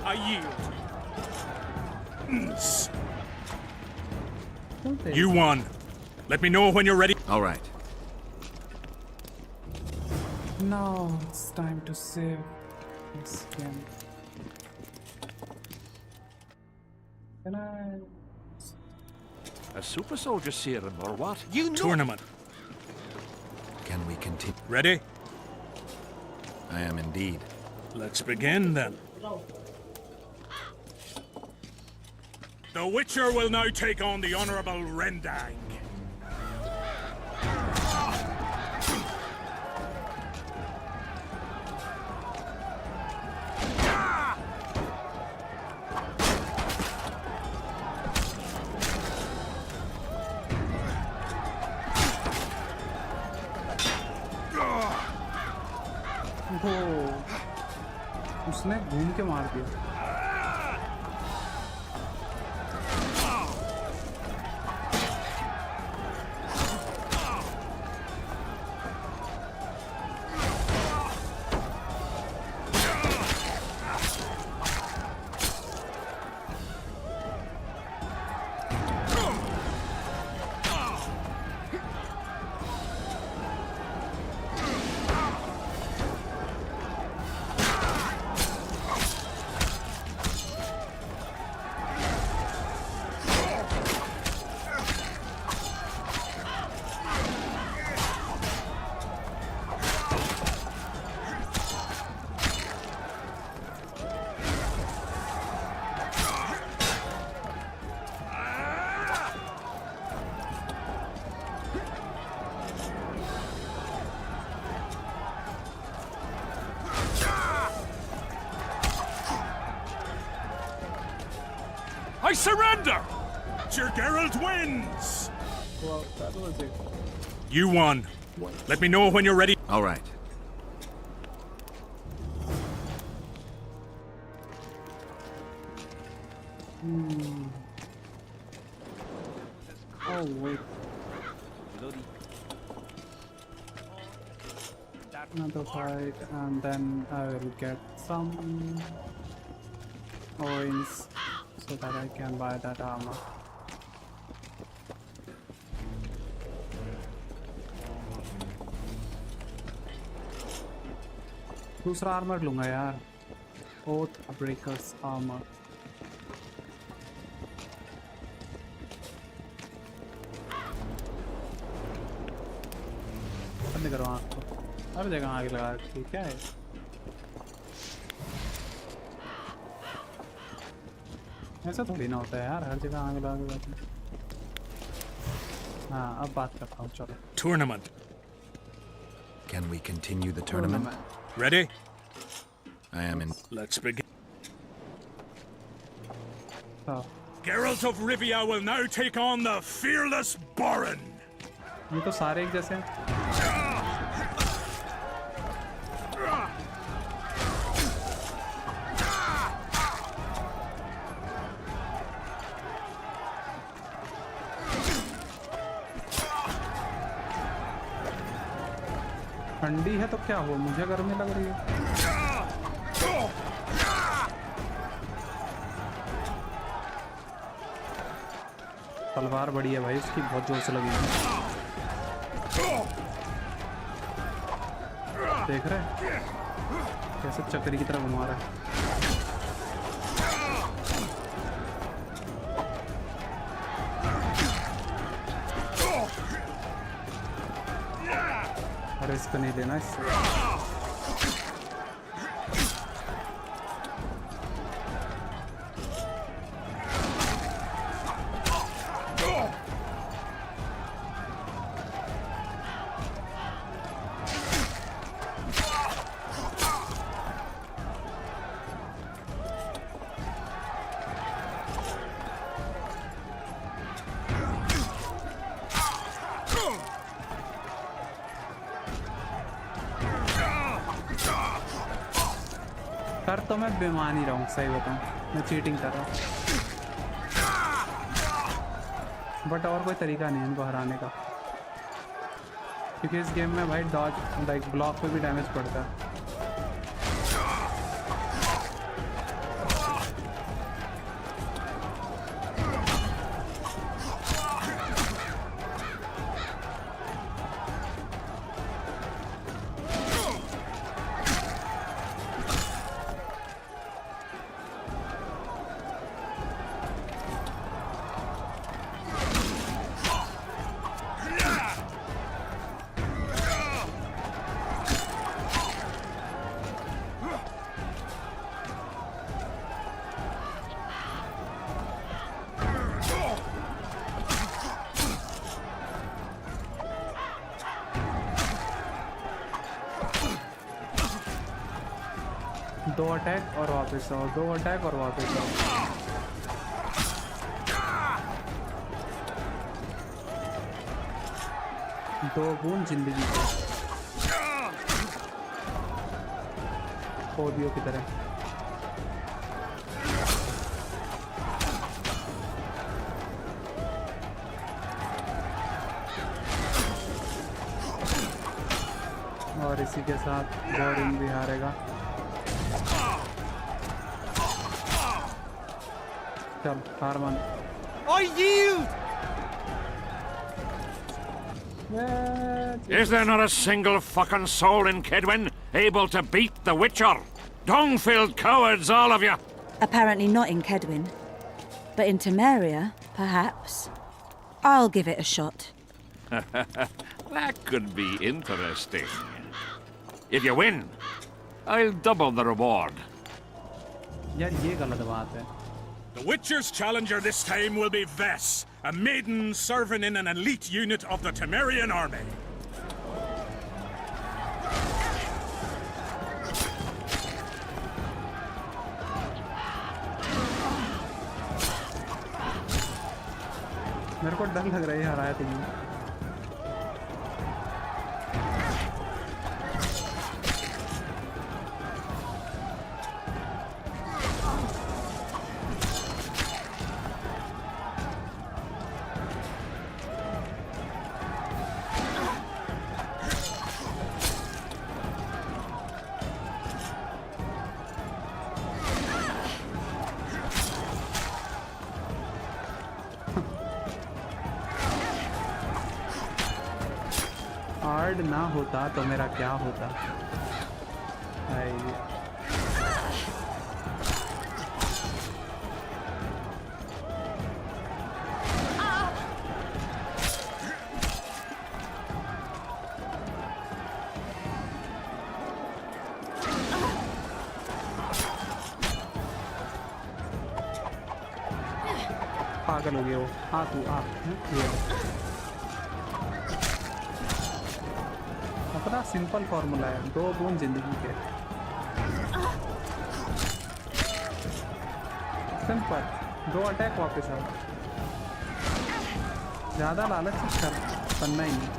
F: I yield. You won. Let me know when you're ready.
G: All right.
B: Now it's time to save this game. Can I?
C: A super soldier serum, or what?
E: You know.
F: Tournament.
G: Can we continue?
F: Ready?
G: I am indeed.
F: Let's begin then. The Witcher will now take on the Honourable Rendang.
B: उसने घूम के मार दिया।
F: I surrender! Sir Geralt wins!
B: Well, that was it.
F: You won. Let me know when you're ready.
G: All right.
B: Oh wait. another fight, and then I will get some coins so that I can buy that armor. दूसरा armour लूंगा यार, oath breakers armour. बंद करो आँख को, हर जगह आग लगा रखी क्या है. ऐसा थोड़ी ना होता है यार, हर जगह आग लगा के. हाँ अब बात करता हूँ, चलो.
F: Tournament.
G: Can we continue the tournament?
F: Ready?
G: I am in.
F: Let's begin.
B: Oh.
F: Geralt of Rivia will now take on the fearless Baron.
B: ये तो सारे एक जैसे हैं. ठंडी है तो क्या हुआ, मुझे गर्मी लग रही है. तलवार बड़ी है भाई उसकी, बहुत जोर से लगी है. देख रहे हैं कैसे चक्री की तरह घुमा रहा है. रिस्क नहीं लेना इससे. कर तो मैं बेईमान ही रहा हूँ, सही बताऊँ, मैं चीटिंग कर रहा हूँ. बट और कोई तरीका नहीं है इनको हराने का, क्योंकि इस गेम में भाई डॉज लाइक ब्लॉक पे भी डैमेज पड़ता है. दो अटैक और वापस आओ, दो अटैक और वापस आओ. दो बूंद जिंदगी को पोलियो की तरह. और इसी के साथ बोरिंग भी हारेगा. चल हार मान.
K: I yield!
C: Is there not a single fucking soul in Kedwin able to beat the Witcher? Dung-filled cowards, all of you!
L: Apparently not in Kedwin. But in Temeria, perhaps. I'll give it a shot.
C: That could be interesting. If you win, I'll double the reward.
B: यार ये गलत बात है.
F: The Witcher's challenger this time will be Vess, a maiden serving in an elite unit of the Temerian army.
B: मेरे को डर लग रहा है हराया तुमने. बेड ना होता तो मेरा क्या होता? पागल हो गया वो। हाँ तू आ। अपना सिंपल फॉर्मूला है, 2 बूंद जिंदगी के। सिंपल 2 अटैक वापस आ। ज़्यादा लालच करना ही नहीं।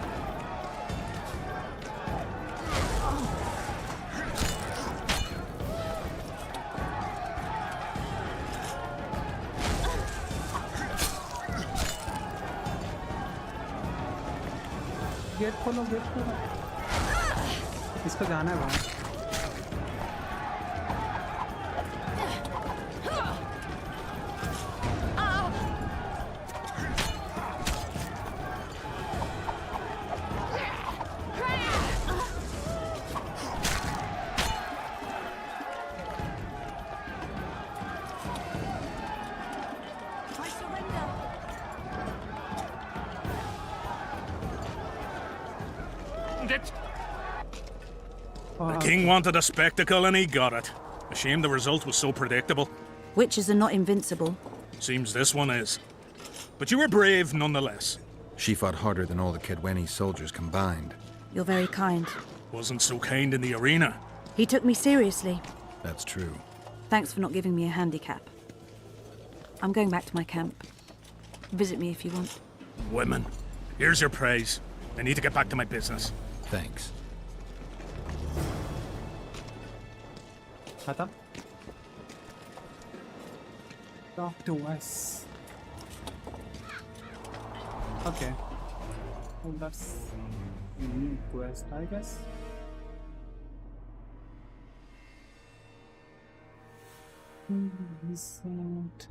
B: गेट खोलो, गेट खोलो। इसको जाना है वहाँ।
F: The king wanted a spectacle and he got it. A shame the result was so predictable.
L: Witches are not invincible.
F: Seems this one is. But you were brave nonetheless.
G: She fought harder than all the Kedweni soldiers combined.
L: You're very kind.
F: Wasn't so kind in the arena.
L: He took me seriously.
G: That's true.
L: Thanks for not giving me a handicap. I'm going back to my camp. Visit me if you want.
F: Women. Here's your praise. I need to get back to my business.
G: Thanks.
B: खत्म। Talk to us. Okay. Well, that's a new quest, I guess. Recent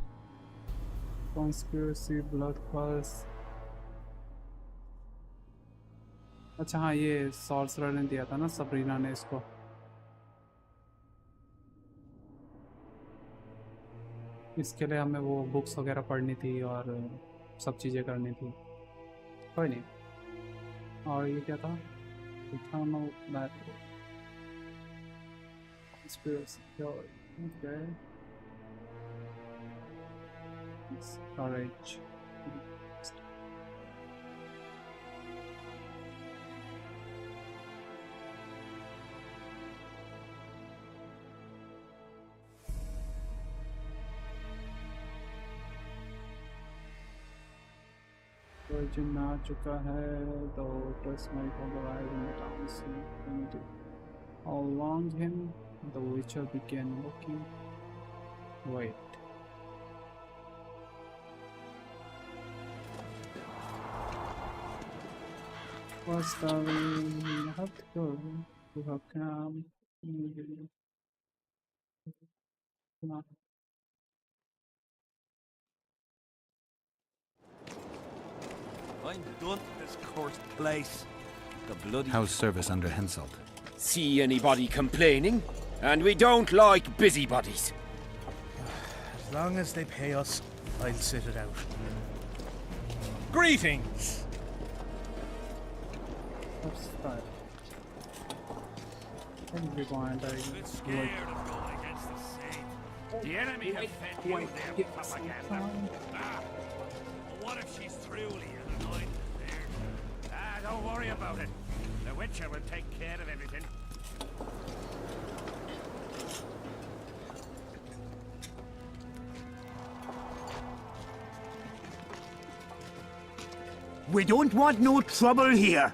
B: conspiracy, blood pulse. अच्छा हाँ, ये sorcerer ने दिया था ना Sabrina ने इसको। इसके लिए हमें वो बुक्स वगैरह पढ़नी थी और सब चीज़ें करनी थी। कोई नहीं। और ये क्या था? Storage. Origin आ चुका है, though trust might have arrived in the town soon. Along him, the Witcher began looking. Wait. First, we have to go to her camp.
K: I'm done with this cursed place. The bloody...
G: How's service under Henselt?
E: See anybody complaining? And we don't like busybodies.
K: As long as they pay us, I'll sit it out.
F: Greetings!
B: What's that? Rewind,
C: scared of going against the Saint. The enemy have fed you their propaganda. What if she's truly an anointed there? Don't worry about it. The Witcher will take care of everything.
J: We don't want no trouble here.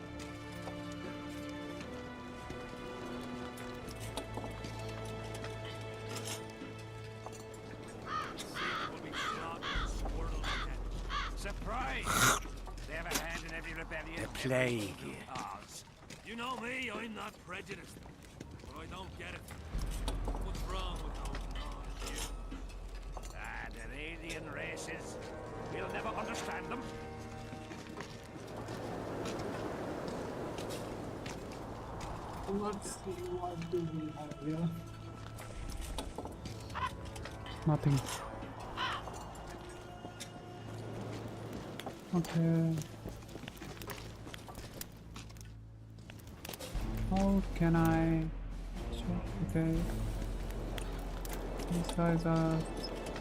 C: Surprise! They have a hand in every rebellion.
J: The plague.
C: You know me, I'm not prejudiced. But I don't get it. What's wrong with those non-Jews? They're alien races. We'll never understand them.
B: What do we have here? Nothing. Okay. How can I check? Okay. These guys are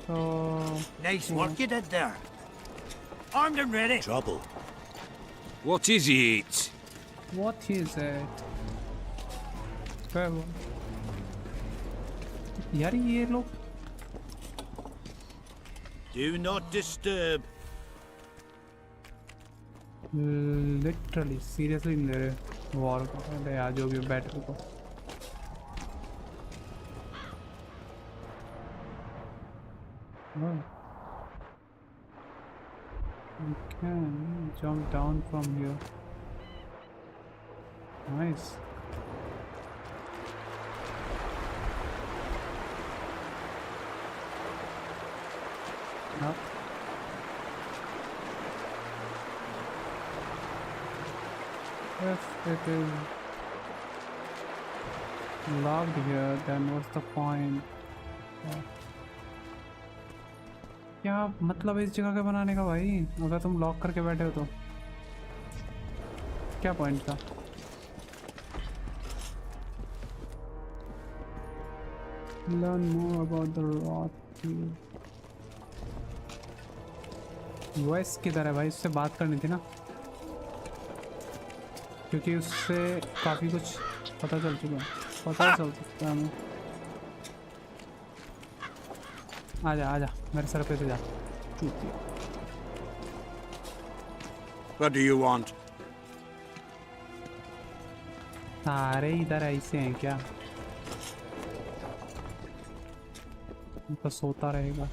B: so...
K: Nice work you did there. Armed and ready.
I: Trouble. What is it?
B: What is it? Where? यार ये लोग
K: Do not disturb.
B: Literally, seriously in there war को अरे आज जो भी battle को you can jump down from here. Nice. Up. If it is locked here, then what's the point? क्या मतलब इस जगह के बनाने का भाई? अगर तुम लॉक करके बैठे हो तो क्या पॉइंट था? Learn more about the rot. Voice किधर है भाई? उससे बात करनी थी ना, क्योंकि उससे काफी कुछ पता चल चुका है, पता चल सकता है हमें। आजा आजा मेरे सर पे से जा।
K: What do you want?
B: सारे इधर ऐसे हैं क्या? तो सोता रहेगा।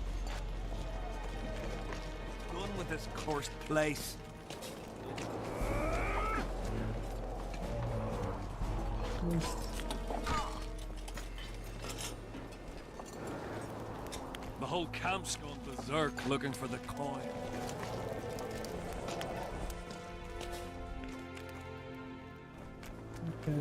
D: Done with this cursed place. The whole camp's gone berserk looking for the coin.
B: Okay.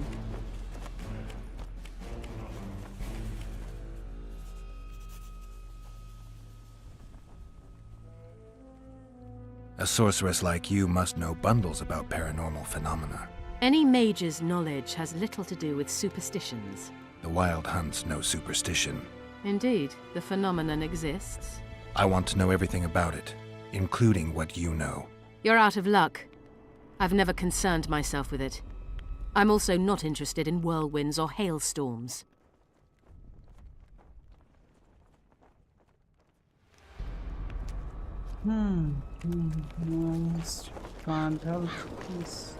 G: A sorceress like you must know bundles about paranormal phenomena.
M: Any mage's knowledge has little to do with superstitions.
G: The Wild Hunt's no superstition.
M: Indeed, the phenomenon exists.
G: I want to know everything about it, including what you know.
M: You're out of luck. I've never concerned myself with it. I'm also not interested in whirlwinds or hailstorms.
B: Can't help this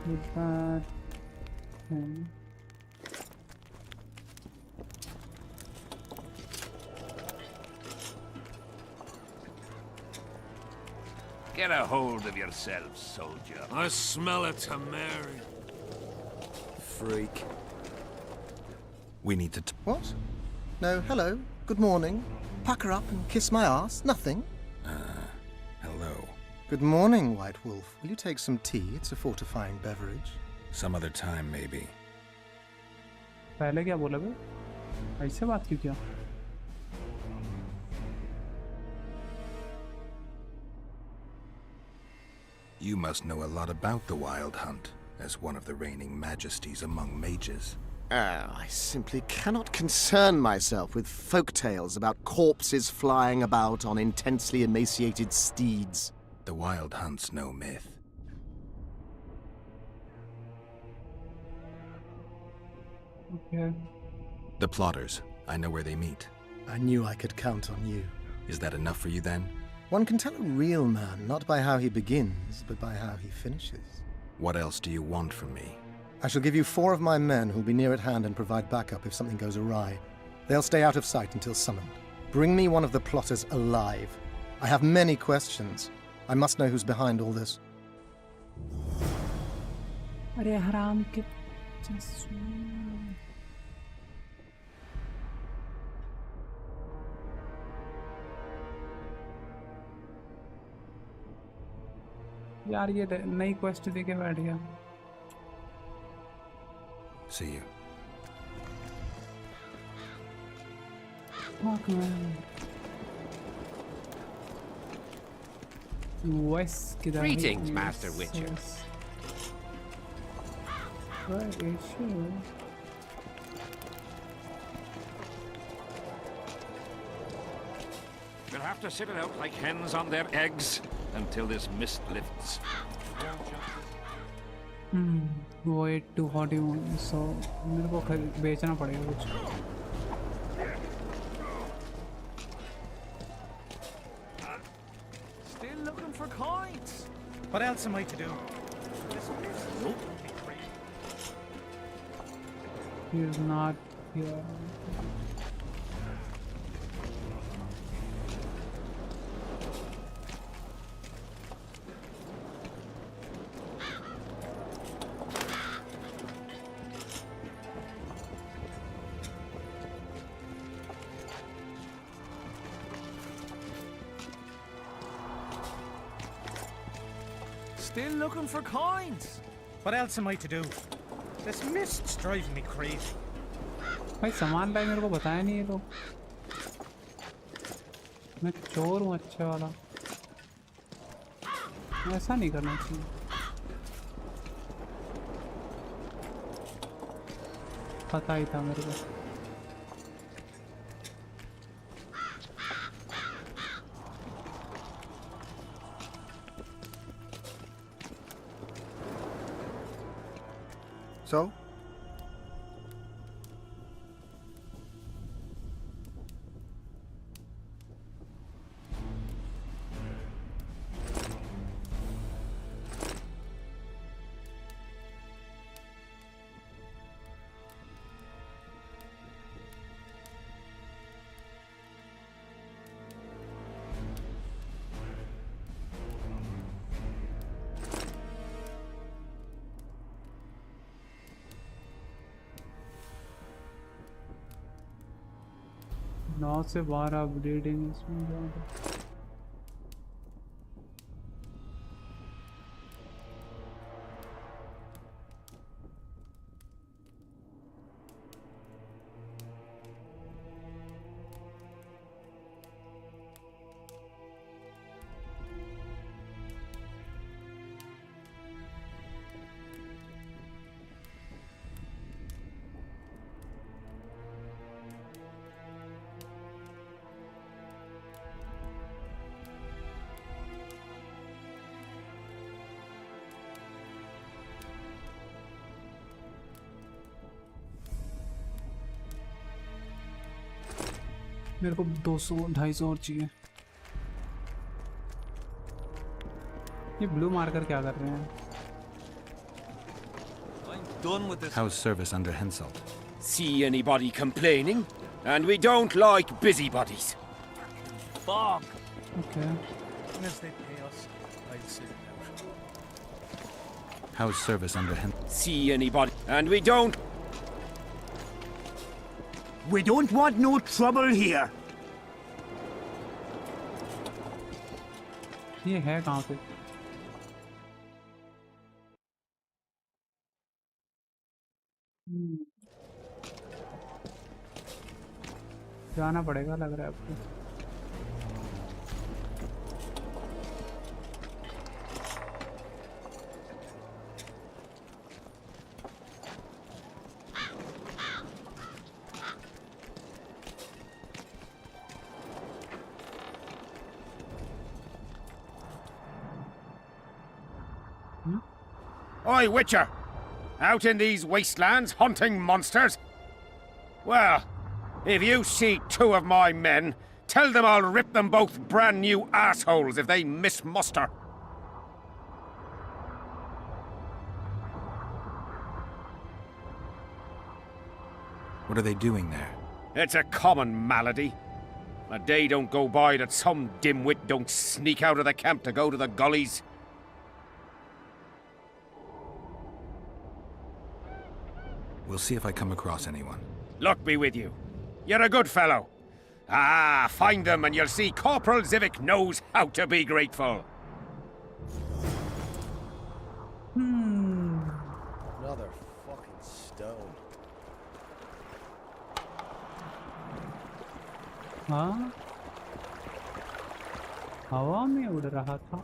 B: with that.
C: Get a hold of yourself, soldier.
D: I smell a Tamari.
H: Freak.
G: We need to...
H: What? No, hello. Good morning. Pack her up and kiss my ass? Nothing?
G: Hello.
H: Good morning, White Wolf. Will you take some tea? It's a fortifying beverage.
G: Some other time, maybe.
B: पहले क्या बोला बे? ऐसे बात क्यों किया?
G: You must know a lot about the Wild Hunt, as one of the reigning majesties among mages.
H: I simply cannot concern myself with folk tales about corpses flying about on intensely emaciated steeds.
G: The Wild Hunt's no myth.
B: Okay.
G: The plotters, I know where they meet.
H: I knew I could count on you.
G: Is that enough for you then?
H: One can tell a real man not by how he begins, but by how he finishes.
G: What else do you want from me?
H: I shall give you 4 of my men who'll be near at hand and provide backup if something goes awry. They'll stay out of sight until summoned. Bring me one of the plotters alive. I have many questions. I must know who's behind all this.
B: अरे हराम के यार ये नई quest देके बैठ गया।
G: see you.
B: Fuck, man. West किधर है?
E: Greetings, Master Witcher.
B: Yes. Where is she?
C: We'll have to sit it out like hens on their eggs until this mist lifts.
B: Wait to hot you so मेरे को बेचना पड़ेगा कुछ.
K: Still looking for coins.
F: What else am I to do?
B: He's not here.
K: Still looking for coins.
F: What else am I to do? This mist's driving me crazy.
B: भाई सामान लाए मेरे को बताया नहीं ये लोग. मैं चोर हूँ अच्छा वाला. ऐसा नहीं करना चाहिए. पता ही था मेरे को.
H: So?
B: नौ से 12 ब्लीडिंग इसमें ज़्यादा. मेरे को 200-250 और चाहिए. ये ब्लू मार्कर क्या कर रहे हैं?
G: How's service under Henselt?
E: See anybody complaining? And we don't like busybodies.
K: Fog.
B: Okay.
F: Unless they pay us, I'll sit it out.
G: How's service under Henselt?
E: See anybody? And we don't.
K: We don't want no trouble here.
B: ये है कहाँ पे? जाना पड़ेगा लग रहा है आपको.
K: Oi, Witcher! Out in these wastelands hunting monsters? Well, if you see two of my men, tell them I'll rip them both brand new assholes if they miss muster.
G: What are they doing there?
K: It's a common malady. A day don't go by that some dimwit don't sneak out of the camp to go to the gullies.
G: We'll see if I come across anyone.
K: Luck be with you. You're a good fellow. Ah, find them and you'll see Corporal Zivik knows how to be grateful.
H: Another fucking stone.
B: हाँ हवा में उड़ रहा था.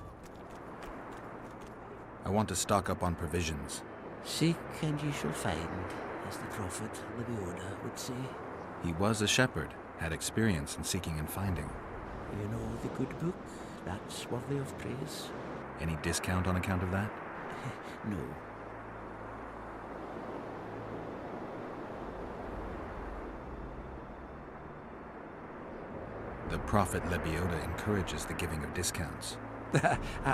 G: I want to stock up on provisions.
J: Seek and ye shall find, as the prophet Lebiota would say.
G: He was a shepherd, had experience in seeking and finding.
J: You know the good book, that's worthy of praise.
G: Any discount on account of that?
J: No.
G: The prophet Lebiota encourages the giving of discounts.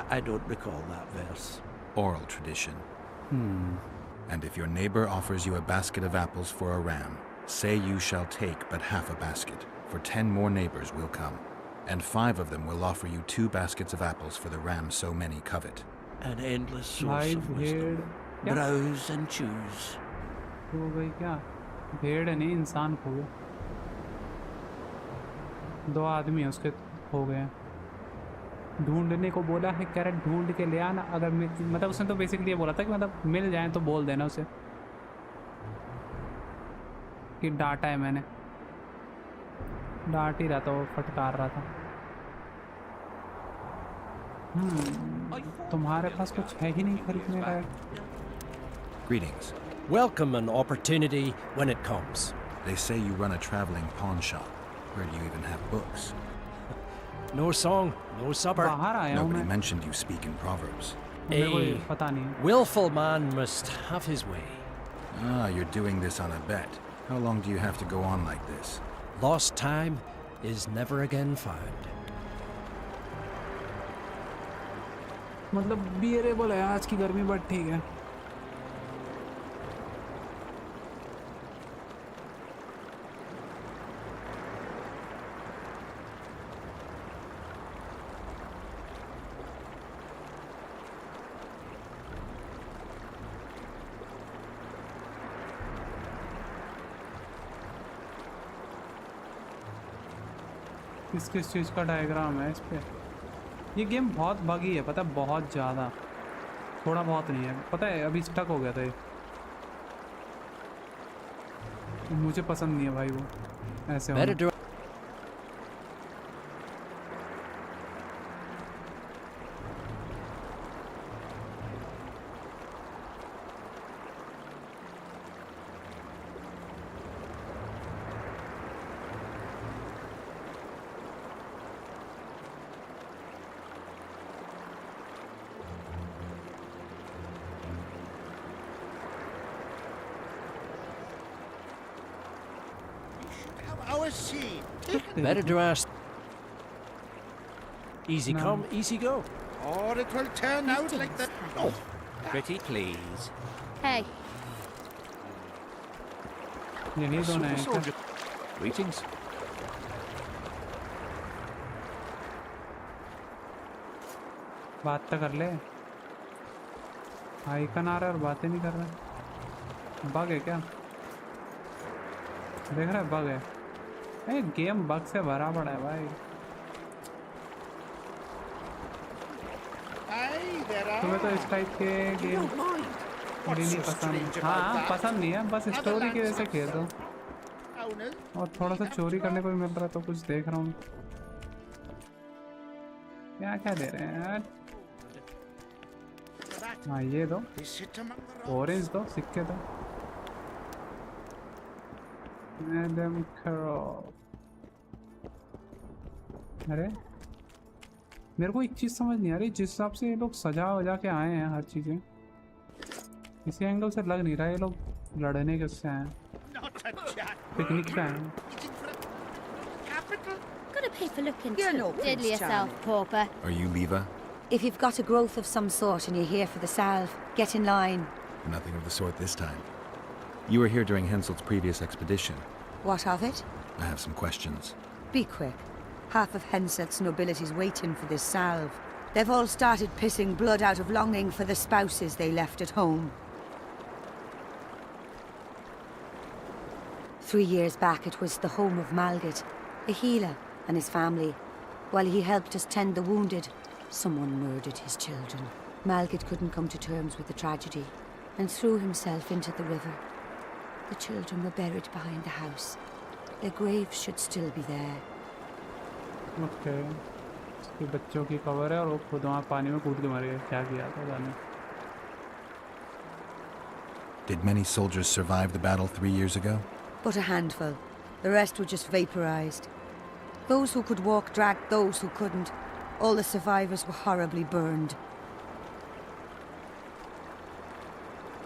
J: I don't recall that verse.
G: Oral tradition. And if your neighbor offers you a basket of apples for a ram, say you shall take but half a basket, for 10 more neighbors will come, and 5 of them will offer you 2 baskets of apples for the ram so many covet.
J: An endless source of wisdom. Browse and choose.
B: हो गई क्या? भेड़ नहीं इंसान खो गए. 2 आदमी उसके हो गए. ढूंढने को बोला है, कैरेट ढूंढ के ले आना. अगर मतलब उसने तो बेसिकली ये बोला था कि मतलब मिल जाए तो बोल देना उसे कि डांटा है मैंने. डांट ही रहा था वो, फटकार रहा था. तुम्हारे पास कुछ है ही नहीं खरीदने का.
G: Greetings.
N: Welcome an opportunity when it comes.
G: They say you run a traveling pawn shop. Where do you even have books?
N: No song, no supper.
B: बाहर आया हूँ
G: Nobody
B: मैं.
G: mentioned you speak in proverbs.
B: मेरे को
N: A
B: पता नहीं.
N: willful man must have his way.
G: Ah, you're doing this on a bet. How long do you have to go on like this?
N: Lost time is never again found.
B: मतलब bearable है आज की गर्मी, but ठीक है. किस चीज़ का diagram है इस पे? ये गेम बहुत बगी है, पता है, बहुत ज़्यादा. थोड़ा बहुत नहीं है, पता है. अभी स्टक हो गया था ये. मुझे पसंद नहीं है भाई वो ऐसे होना.
N: Better to ask. Easy come, easy go.
K: Or it will turn out like that. Oh,
I: Pretty please.
M: Hey,
B: यही तो नहीं है.
I: Greetings.
B: बात तो कर ले. आइकन आ रहा है और बातें नहीं कर रहा. बग है क्या? देख रहा है बग है. गेम बग से भरा पड़ा है भाई. तुम्हें तो इस टाइप के गेम नहीं पसंद. हाँ पसंद नहीं है, बस स्टोरी की वजह से खेल रहा हूँ. और थोड़ा सा चोरी करने को भी मिल रहा है तो कुछ देख रहा हूँ. क्या क्या दे रहे हैं यार? हाँ ये दो, ऑरेंज दो, सिक्के दो. अरे मेरे को एक चीज समझ नहीं आ रही. जिस हिसाब से ये लोग सजा वजा के आए हैं हर चीजें, इसी एंगल से लग नहीं रहा है ये लोग लड़ने के उससे आए हैं. पिकनिक से आए हैं.
O: Gotta pay for looking diddly yourself, pauper.
G: Are you Leva?
L: If you've got a growth of some sort and you're here for the salve, get in line.
G: Nothing of the sort this time. You were here during Henselt's previous expedition.
L: What of it?
G: I have some questions.
L: Be quick. Half of Henselt's nobility's waiting for this salve. They've all started pissing blood out of longing for the spouses they left at home. 3 years back, it was the home of Malgit, a healer, and his family. While he helped us tend the wounded, someone murdered his children. Malgit couldn't come to terms with the tragedy and threw himself into the river. The children were buried behind the house. Their graves should still be there,
B: okay, इसके बच्चों की cover है और वो खुद वहाँ पानी में कूद के मर गए। क्या किया था जाने।
G: Did many soldiers survive the battle 3 years ago?
L: But a handful. The rest were just vaporized. Those who could walk dragged those who couldn't. All the survivors were horribly burned.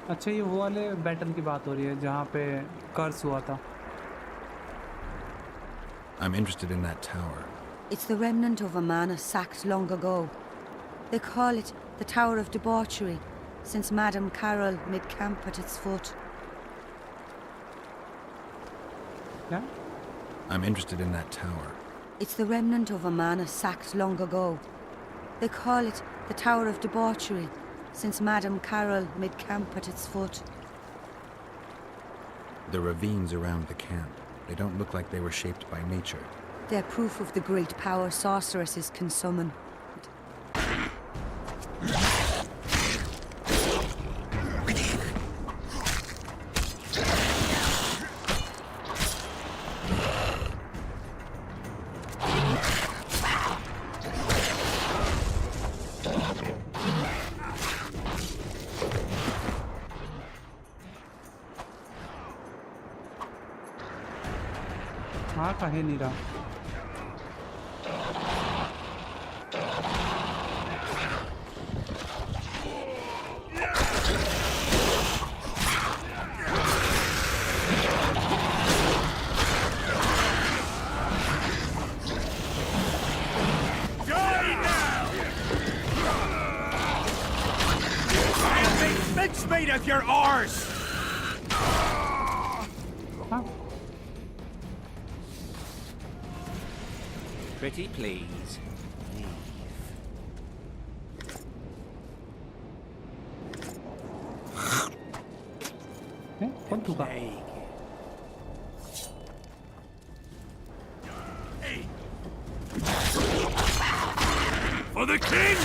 B: अच्छा, ये वो वाले बैटल की बात हो रही है जहाँ पे कर्स हुआ था।
G: I'm interested in that tower.
L: It's the remnant of a manor sacked long ago. They call it the Tower of Debauchery, since Madame Carol made camp at its foot.
B: Yeah?
G: I'm interested in that tower.
L: It's the remnant of a manor sacked long ago. They call it the Tower of Debauchery, since Madame Carol made camp at its foot.
G: The ravines around the camp, they don't look like they were shaped by nature.
L: They're proof of the great power sorceresses can summon.
B: हाँ, कहे नहीं रहा।
K: Speed of your oars!
I: Pretty please.
B: कौन थूका?
C: For the king!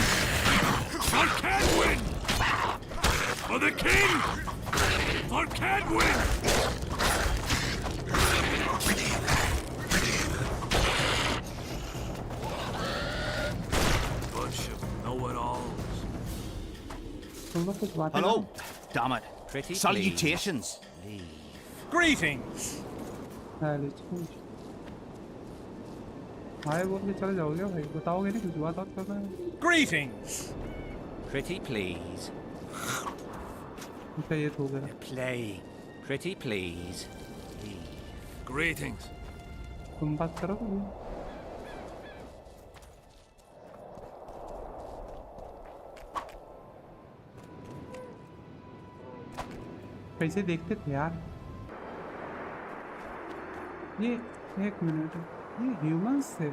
C: For Cadwin! For the king! For Cadwin! Bunch of know-it-alls.
P: Hello, damn it.
I: Pretty
P: Salutations.
F: Greetings.
B: हाय बोल के चले जाओगे भाई, बताओगे नहीं कुछ बात करना है।
F: Greetings.
I: Pretty please.
B: अच्छा, ये तो हो गया।
I: Play. Pretty please.
C: Greetings.
B: तुम बात करो। कैसे देखते थे यार ये? एक मिनट, ये ह्यूमंस थे?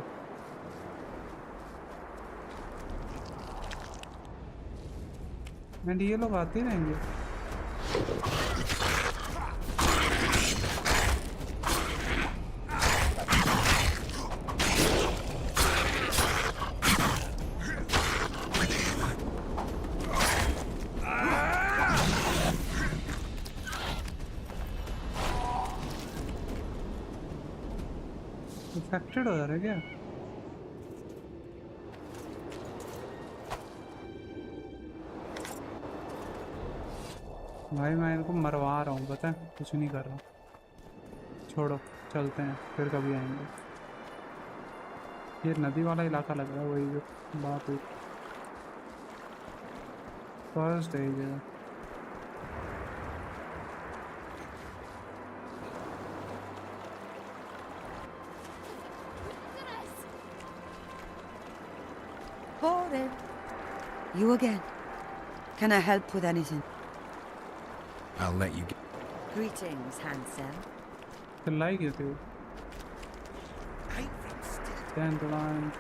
B: एंड ये लोग आते रहेंगे। इन्फेक्टेड हो जा रहा है क्या? भाई मैं इनको मरवा रहा हूँ, पता है, कुछ नहीं कर रहा। छोड़ो, चलते हैं, फिर कभी आएंगे। ये नदी वाला इलाका लग रहा है, वही जो बात हुई। फर्स्ट है ये।
L: You again. Can I help with anything?
G: I'll let you get...
L: Greetings, handsome.
B: तो like it too. Dandelion.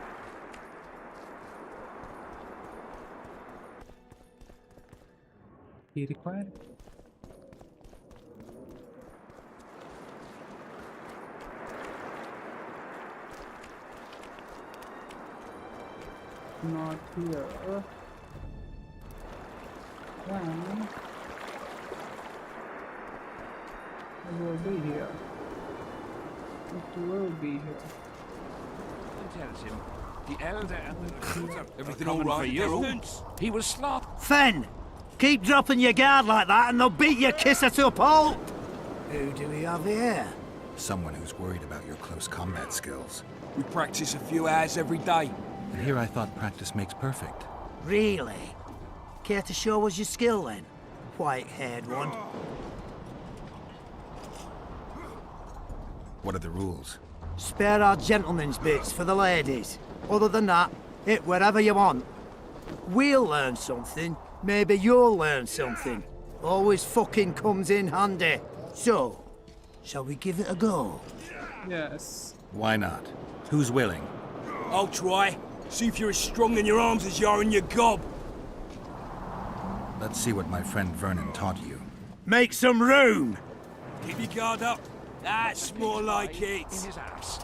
B: He required. Not here. Then it will be here. It will be here.
C: tells him the elder and the recruiter
D: Everything
C: are
D: all
C: coming for
D: right,
C: you.
D: Geralt?
C: He was slaughtered.
J: Fen! Keep dropping your guard like that and they'll beat your kisser to a pulp! Who do we have here?
G: Someone who's worried about your close combat skills.
D: We practice a few hours every day.
G: And here I thought practice makes perfect.
J: Really? Care to show us your skill then? White-haired one.
G: What are the rules?
J: Spare our gentlemen's bits for the ladies. Other than that, hit wherever you want. We'll learn something. Maybe you'll learn something. Always fucking comes in handy. So, shall we give it a go?
B: Yes.
G: Why not? Who's willing?
D: I'll try. See if you're as strong in your arms as you are in your gob.
G: Let's see what my friend Vernon taught you.
J: Make some room!
D: Keep your guard up. That's more like it.
C: In his ass.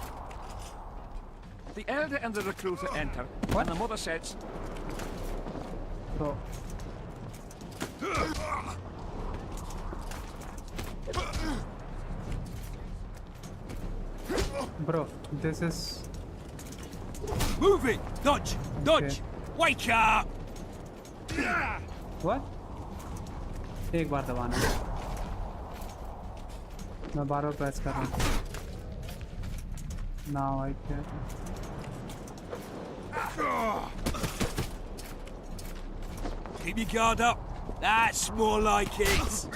C: The elder and the recruiter enter, and the mother says,
B: So. Bro, this is.
D: Move it! Dodge! Dodge!
B: Okay.
D: Wake up!
B: What? एक बार दबाना है। मैं बार बार press कर रहा हूँ। Now I can.
D: Keep your guard up. That's more like it.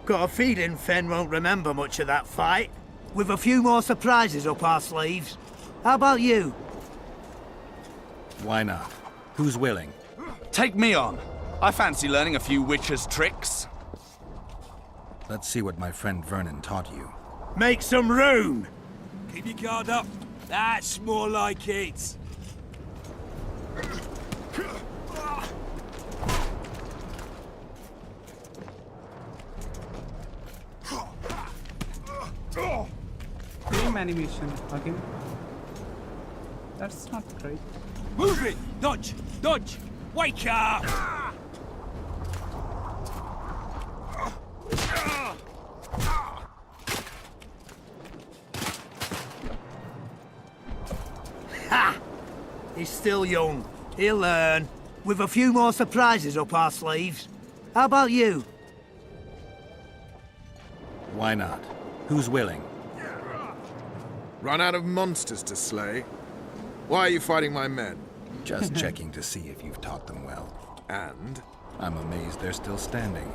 J: Got a feeling Fen won't remember much of that fight. With a few more surprises up our sleeves. How about you?
G: Why not? Who's willing?
P: Take me on. I fancy learning a few witcher's tricks.
G: Let's see what my friend Vernon taught you.
J: Make some room!
D: Keep your guard up. That's more like it.
B: Same animation again. That's not great.
D: Move it! Dodge! Dodge! Wake up!
J: Ha! He's still young. He'll learn. With a few more surprises up our sleeves. How about you?
G: Why not? Who's willing?
Q: Run out of monsters to slay? Why are you fighting my men?
G: Just checking to see if you've taught them well.
Q: And?
G: I'm amazed they're still standing.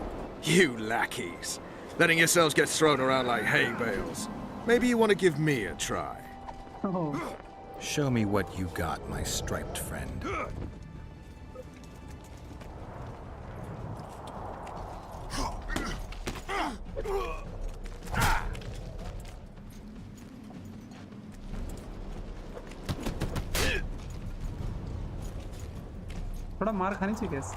Q: You lackeys. Letting yourselves get thrown around like hay bales. Maybe you want to give me a try.
B: Oh.
G: Show me what you got, my striped friend.
B: थोड़ा मार खानी चाहिए कैसे?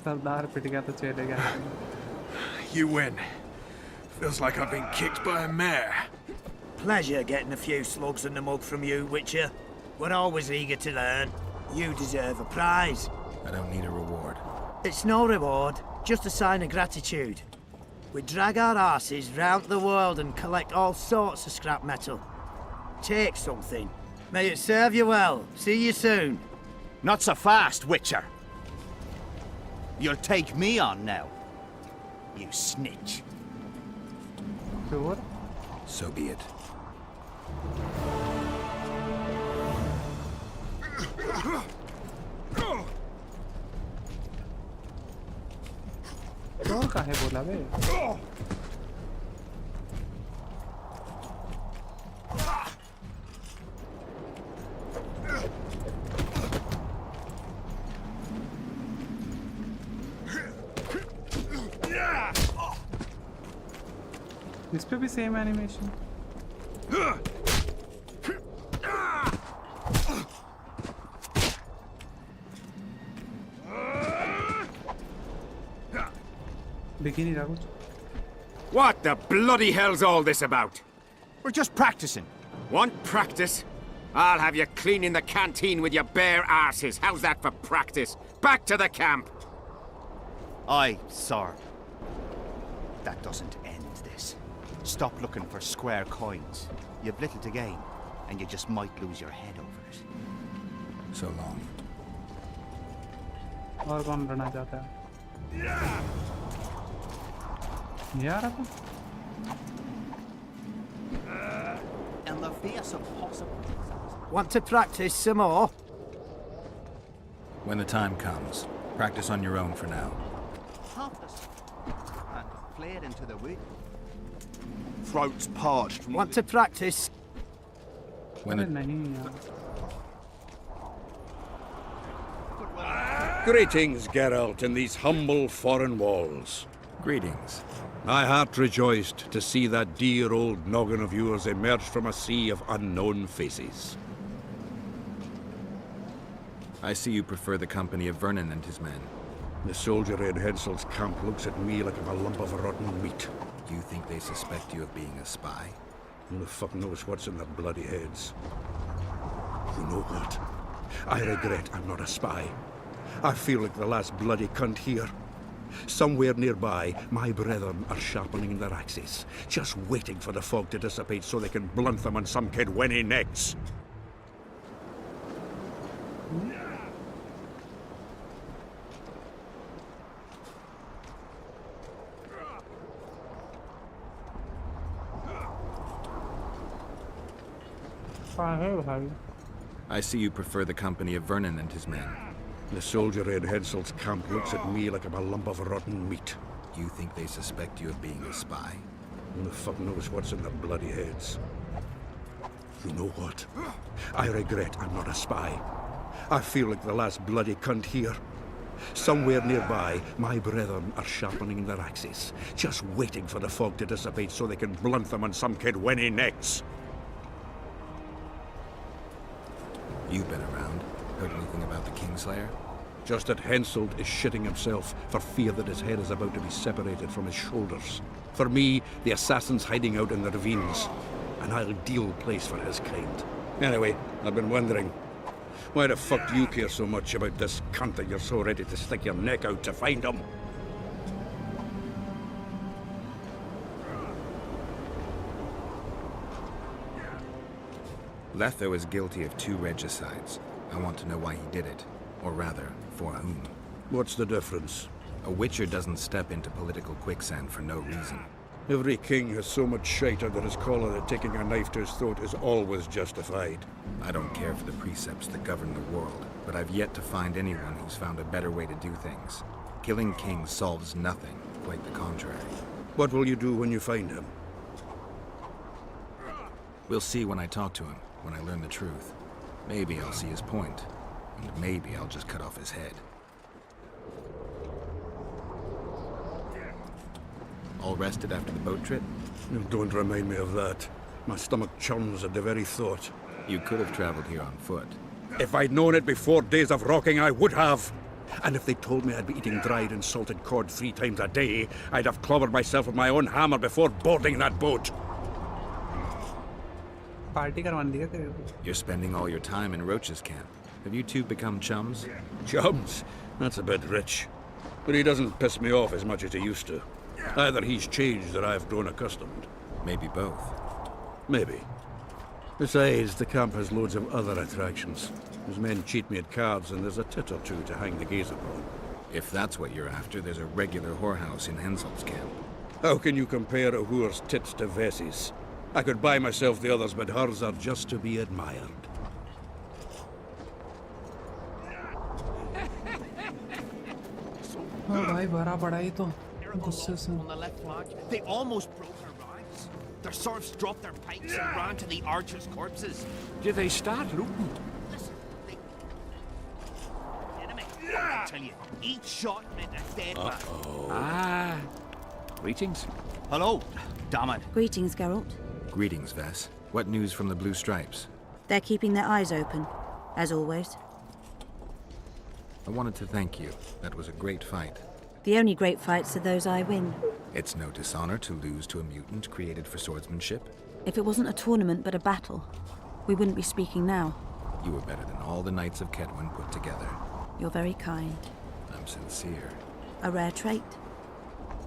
B: सरदार पिट गया तो चलेगा।
Q: You win. Feels like I've been kicked by a mare.
J: Pleasure getting a few slugs in the mug from you, Witcher. We're always eager to learn. You deserve a prize.
G: I don't need a reward.
J: It's no reward, just a sign of gratitude. We drag our asses round the world and collect all sorts of scrap metal. Take something. May it serve you well. See you soon.
P: Not so fast, Witcher. You'll take me on now. You snitch.
B: Sure.
G: So be it.
B: और काहे बोला बे? इस पे भी same animation. Bikini ra kuch.
K: What the bloody hell's all this about?
P: We're just practicing.
K: Want practice? I'll have you cleaning the canteen with your bare arses. How's that for practice? Back to the camp!
P: Aye, sir. That doesn't end this. Stop looking for square coins. You've little to gain, and you just might lose your head over it.
G: So long.
B: और कौन रहना चाहता है? यार अब
P: In the face of possible. Want to practice some more?
G: When the time comes, practice on your own for now.
P: Topless. And play it into the wood. Throat's parched. Want to practice?
G: When
B: अरे
G: the
B: नहीं यार.
E: Greetings, Geralt, in these humble foreign walls.
G: Greetings.
E: My heart rejoiced to see that dear old noggin of yours emerge from a sea of unknown faces.
G: I see you prefer the company of Vernon and his men.
E: The soldiery in Hensel's camp looks at me like I'm a lump of rotten meat.
G: You think they suspect you of being a spy?
E: Who the fuck knows what's in their bloody heads? You know what? I regret I'm not a spy. I feel like the last bloody cunt here. Somewhere nearby, my brethren are sharpening their axes, just waiting for the fog to dissipate so they can blunt them on some kid when he necks.
G: I see you prefer the company of Vernon and his men.
E: The soldiery in Hensel's camp looks at me like I'm a lump of rotten meat.
G: You think they suspect you of being a spy?
E: Who the fuck knows what's in their bloody heads? You know what? I regret I'm not a spy. I feel like the last bloody cunt here. Somewhere nearby, my brethren are sharpening their axes, just waiting for the fog to dissipate so they can blunt them on some kid when he necks.
G: You've been around. Heard anything about the Kingslayer?
E: Just that Henselt is shitting himself for fear that his head is about to be separated from his shoulders. For me, the assassin's hiding out in the ravines. An ideal place for his kind. Anyway, I've been wondering, why the fuck do you care so much about this cunt that you're so ready to stick your neck out to find him?
G: Letho is guilty of 2 regicides. I want to know why he did it. Or rather, for whom.
E: What's the difference?
G: A witcher doesn't step into political quicksand for no reason.
E: Every king has so much shite under his collar that taking a knife to his throat is always justified.
G: I don't care for the precepts that govern the world, but I've yet to find anyone who's found a better way to do things. Killing kings solves nothing, quite the contrary.
E: What will you do when you find him?
G: We'll see when I talk to him, when I learn the truth. Maybe I'll see his point, and maybe I'll just cut off his head. All rested after the boat trip?
E: No, don't remind me of that. My stomach churns at the very thought.
G: You could have traveled here on foot.
E: If I'd known it before days of rocking, I would have. And if they told me I'd be eating dried and salted cod 3 times a day, I'd have clobbered myself with my own hammer before boarding that boat.
G: You're spending all your time in Roach's camp. Have you two become chums?
E: Chums? That's a bit rich. But he doesn't piss me off as much as he used to. Either he's changed or I've grown accustomed.
G: Maybe both.
E: Maybe. Besides, the camp has loads of other attractions. His men cheat me at cards, and there's a tit or two to hang the gaze upon.
G: If that's what you're after, there's a regular whorehouse in Henselt's camp.
E: How can you compare a whore's tits to Vessi's? I could buy myself the others, but hers are just to be admired.
P: On the left flank, they almost broke their ranks. Their serfs dropped their pikes and ran to the archers' corpses.
C: Did they start looting?
P: Listen, they... Enemy, I tell you, each shot meant a dead man.
C: Ah. Greetings.
P: Hello, damn it.
L: Greetings, Geralt.
G: Greetings, Vess. What news from the Blue Stripes?
L: They're keeping their eyes open, as always.
G: I wanted to thank you. That was a great fight.
L: The only great fights are those I win.
G: It's no dishonor to lose to a mutant created for swordsmanship.
L: If it wasn't a tournament but a battle, we wouldn't be speaking now.
G: You were better than all the knights of Kedwen put together.
L: You're very kind.
G: I'm sincere.
L: A rare trait.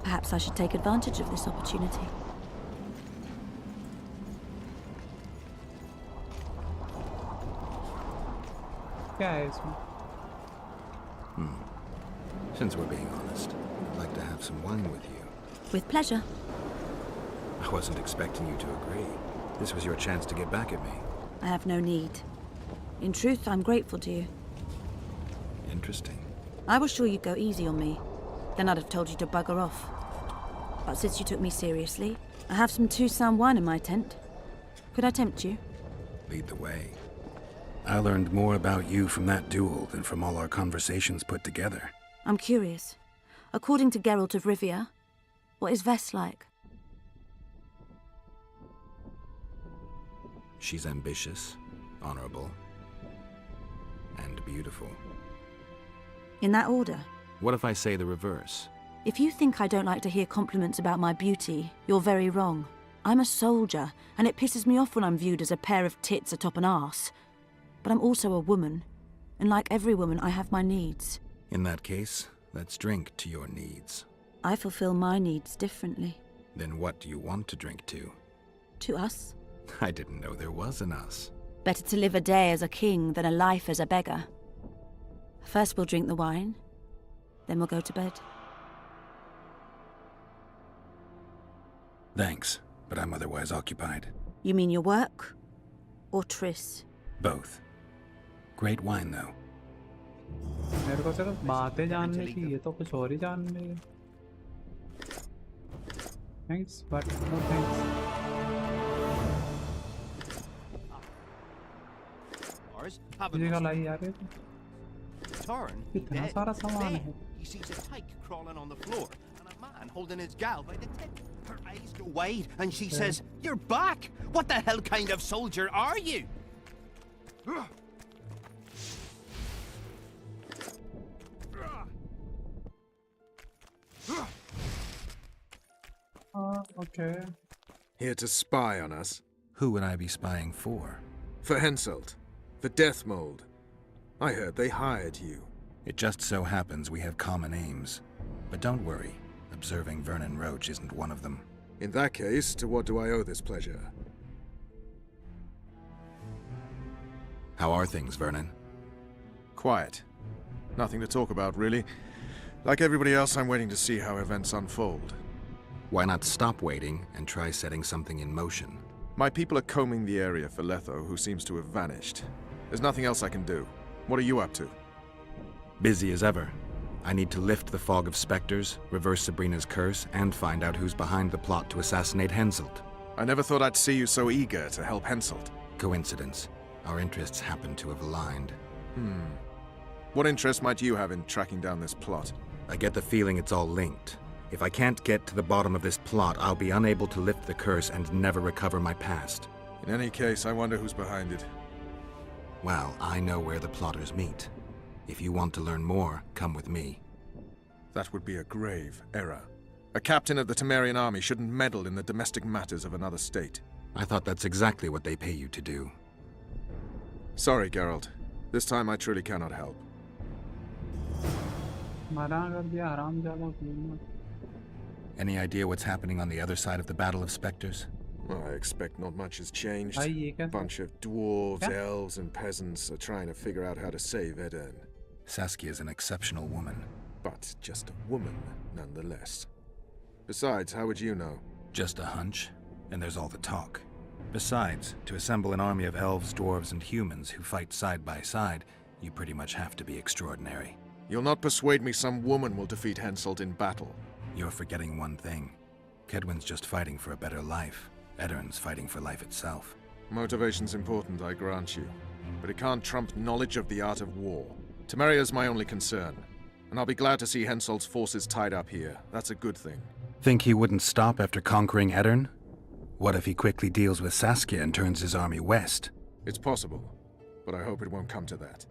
L: Perhaps I should take advantage of this opportunity.
B: Guys,
G: Since we're being honest, I'd like to have some wine with you.
L: With pleasure.
G: I wasn't expecting you to agree. This was your chance to get back at me.
L: I have no need. In truth, I'm grateful to you.
G: Interesting.
L: I was sure you'd go easy on me. Then I'd have told you to bugger off. But since you took me seriously, I have some Toussaint wine in my tent. Could I tempt you?
G: Lead the way. I learned more about you from that duel than from all our conversations put together.
L: I'm curious. According to Geralt of Rivia, what is Vess like?
G: She's ambitious, honorable, and beautiful.
L: In that order?
G: What if I say the reverse?
L: If you think I don't like to hear compliments about my beauty, you're very wrong. I'm a soldier, and it pisses me off when I'm viewed as a pair of tits atop an arse. But I'm also a woman, and like every woman, I have my needs.
G: In that case, let's drink to your needs.
L: I fulfill my needs differently.
G: Then what do you want to drink to?
L: To us?
G: I didn't know there was an us.
L: Better to live a day as a king than a life as a beggar. First we'll drink the wine, then we'll go to bed.
G: Thanks, but I'm otherwise occupied.
L: You mean your work? Or Triss?
G: Both. Great wine, though.
B: मेरे को सिर्फ बातें जानने की, ये तो कुछ और ही जानने की. Thanks, but no thanks. ये का लाई यार ये. इतना सारा सामान है.
P: He sees a tyke crawling on the floor and a man holding his gal by the tit. Her eyes go wide and she says, "You're back! What the hell kind of soldier are you?"
B: Okay.
Q: Here to spy on us.
G: Who would I be spying for?
Q: For Henselt. The Death Mold. I heard they hired you.
G: It just so happens we have common aims. But don't worry, observing Vernon Roach isn't one of them.
Q: In that case, to what do I owe this pleasure?
G: How are things, Vernon?
Q: Quiet. Nothing to talk about, really. Like everybody else, I'm waiting to see how events unfold.
G: Why not stop waiting and try setting something in motion?
Q: My people are combing the area for Letho, who seems to have vanished. There's nothing else I can do. What are you up to?
G: Busy as ever. I need to lift the fog of specters, reverse Sabrina's curse, and find out who's behind the plot to assassinate Henselt.
Q: I never thought I'd see you so eager to help Henselt.
G: Coincidence. Our interests happen to have aligned.
Q: What interest might you have in tracking down this plot?
G: I get the feeling it's all linked. If I can't get to the bottom of this plot, I'll be unable to lift the curse and never recover my past.
Q: In any case, I wonder who's behind it.
G: Well, I know where the plotters meet. If you want to learn more, come with me.
Q: That would be a grave error. A captain of the Temerian army shouldn't meddle in the domestic matters of another state.
G: I thought that's exactly what they pay you to do.
Q: Sorry, Geralt. This time I truly cannot help.
G: Any idea what's happening on the other side of the Battle of Specters?
Q: Well, I expect not much has changed.
B: Aye,
Q: A bunch of dwarves, elves, and peasants are trying to figure out how to save Edirn.
G: Saskia's an exceptional woman.
Q: But just a woman, nonetheless. Besides, how would you know?
G: Just a hunch, and there's all the talk. Besides, to assemble an army of elves, dwarves, and humans who fight side by side, you pretty much have to be extraordinary.
Q: You'll not persuade me some woman will defeat Henselt in battle.
G: You're forgetting one thing. Kedwen's just fighting for a better life. Edirn's fighting for life itself.
Q: Motivation's important, I grant you. But it can't trump knowledge of the art of war. Temeria's my only concern. And I'll be glad to see Henselt's forces tied up here. That's a good thing.
G: Think he wouldn't stop after conquering Edirn? What if he quickly deals with Saskia and turns his army west?
Q: It's possible, but I hope it won't come to that.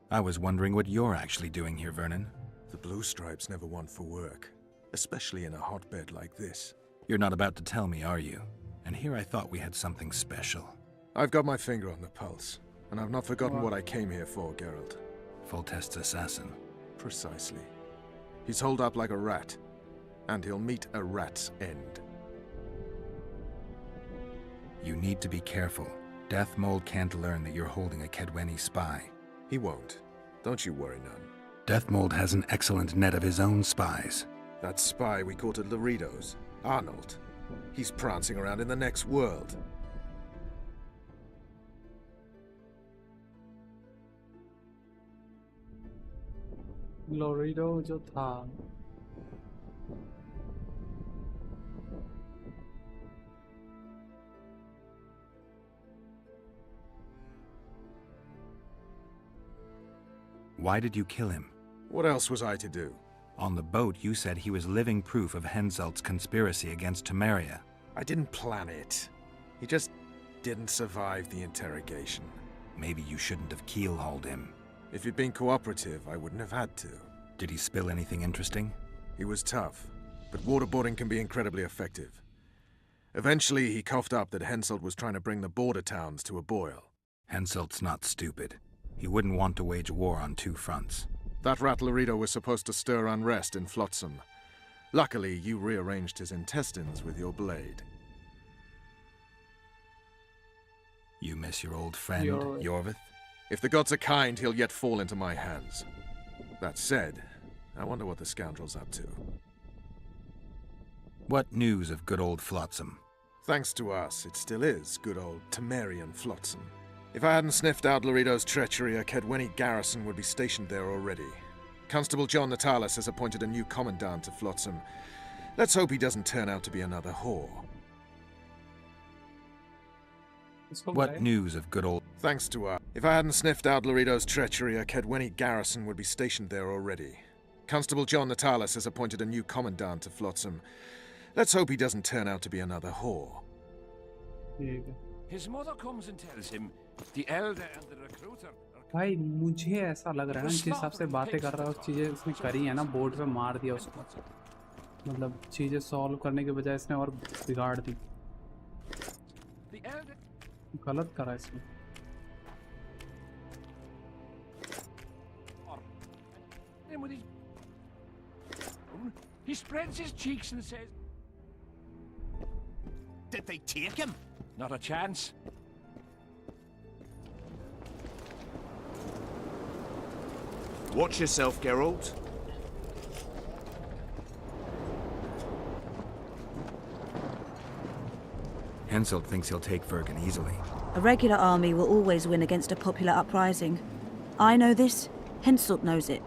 G: I was wondering what you're actually doing here, Vernon.
Q: The Blue Stripes never want for work, especially in a hotbed like this.
G: You're not about to tell me, are you? And here I thought we had something special.
Q: I've got my finger on the pulse, and I've not forgotten what I came here for, Geralt.
G: Foltest's assassin.
Q: Precisely. He's holed up like a rat, and he'll meet a rat's end.
G: You need to be careful. Death Mold can't learn that you're holding a Kedweni spy.
Q: He won't. Don't you worry none.
G: Death Mold has an excellent net of his own spies.
Q: That spy we caught at Laredo's, Arnold. He's prancing around in the next world.
B: Laredo जो था.
G: Why did you kill him?
Q: What else was I to do?
G: On the boat, you said he was living proof of Henselt's conspiracy against Temeria.
Q: I didn't plan it. He just didn't survive the interrogation.
G: Maybe you shouldn't have keel-hauled him.
Q: If he'd been cooperative, I wouldn't have had to.
G: Did he spill anything interesting?
Q: He was tough, but waterboarding can be incredibly effective. Eventually, he coughed up that Henselt was trying to bring the border towns to a boil.
G: Henselt's not stupid. He wouldn't want to wage war on two fronts.
Q: That rat Laredo was supposed to stir unrest in Flotsam. Luckily, you rearranged his intestines with your blade.
G: You miss your old friend, Yorvith?
Q: If the gods are kind, he'll yet fall into my hands. That said, I wonder what the scoundrel's up to.
G: What news of good old Flotsam?
Q: Thanks to us, it still is good old Temerian Flotsam. If I hadn't sniffed out Laredo's treachery, a Kedweni garrison would be stationed there already. Constable John Natalis has appointed a new commandant to Flotsam. Let's hope he doesn't turn out to be another whore.
G: What news of good old...
Q: Thanks to us. If I hadn't sniffed out Laredo's treachery, a Kedweni garrison would be stationed there already. Constable John Natalis has appointed a new commandant to Flotsam. Let's hope he doesn't turn out to be another whore.
C: His mother comes and tells him the elder and the recruiter.
B: भाई मुझे ऐसा लग रहा है जिस हिसाब से बातें कर रहा है, चीजें इसने करी है ना, बोर्ड पे मार दिया उसको. मतलब चीजें सॉल्व करने के बजाय इसने और बिगाड़ दी. गलत करा इसने.
C: He spreads his cheeks and says,
P: Did they take him?
C: Not a chance.
P: Watch yourself, Geralt.
G: Henselt thinks he'll take Vergen easily.
R: A regular army will always win against a popular uprising. I know this, Henselt knows it.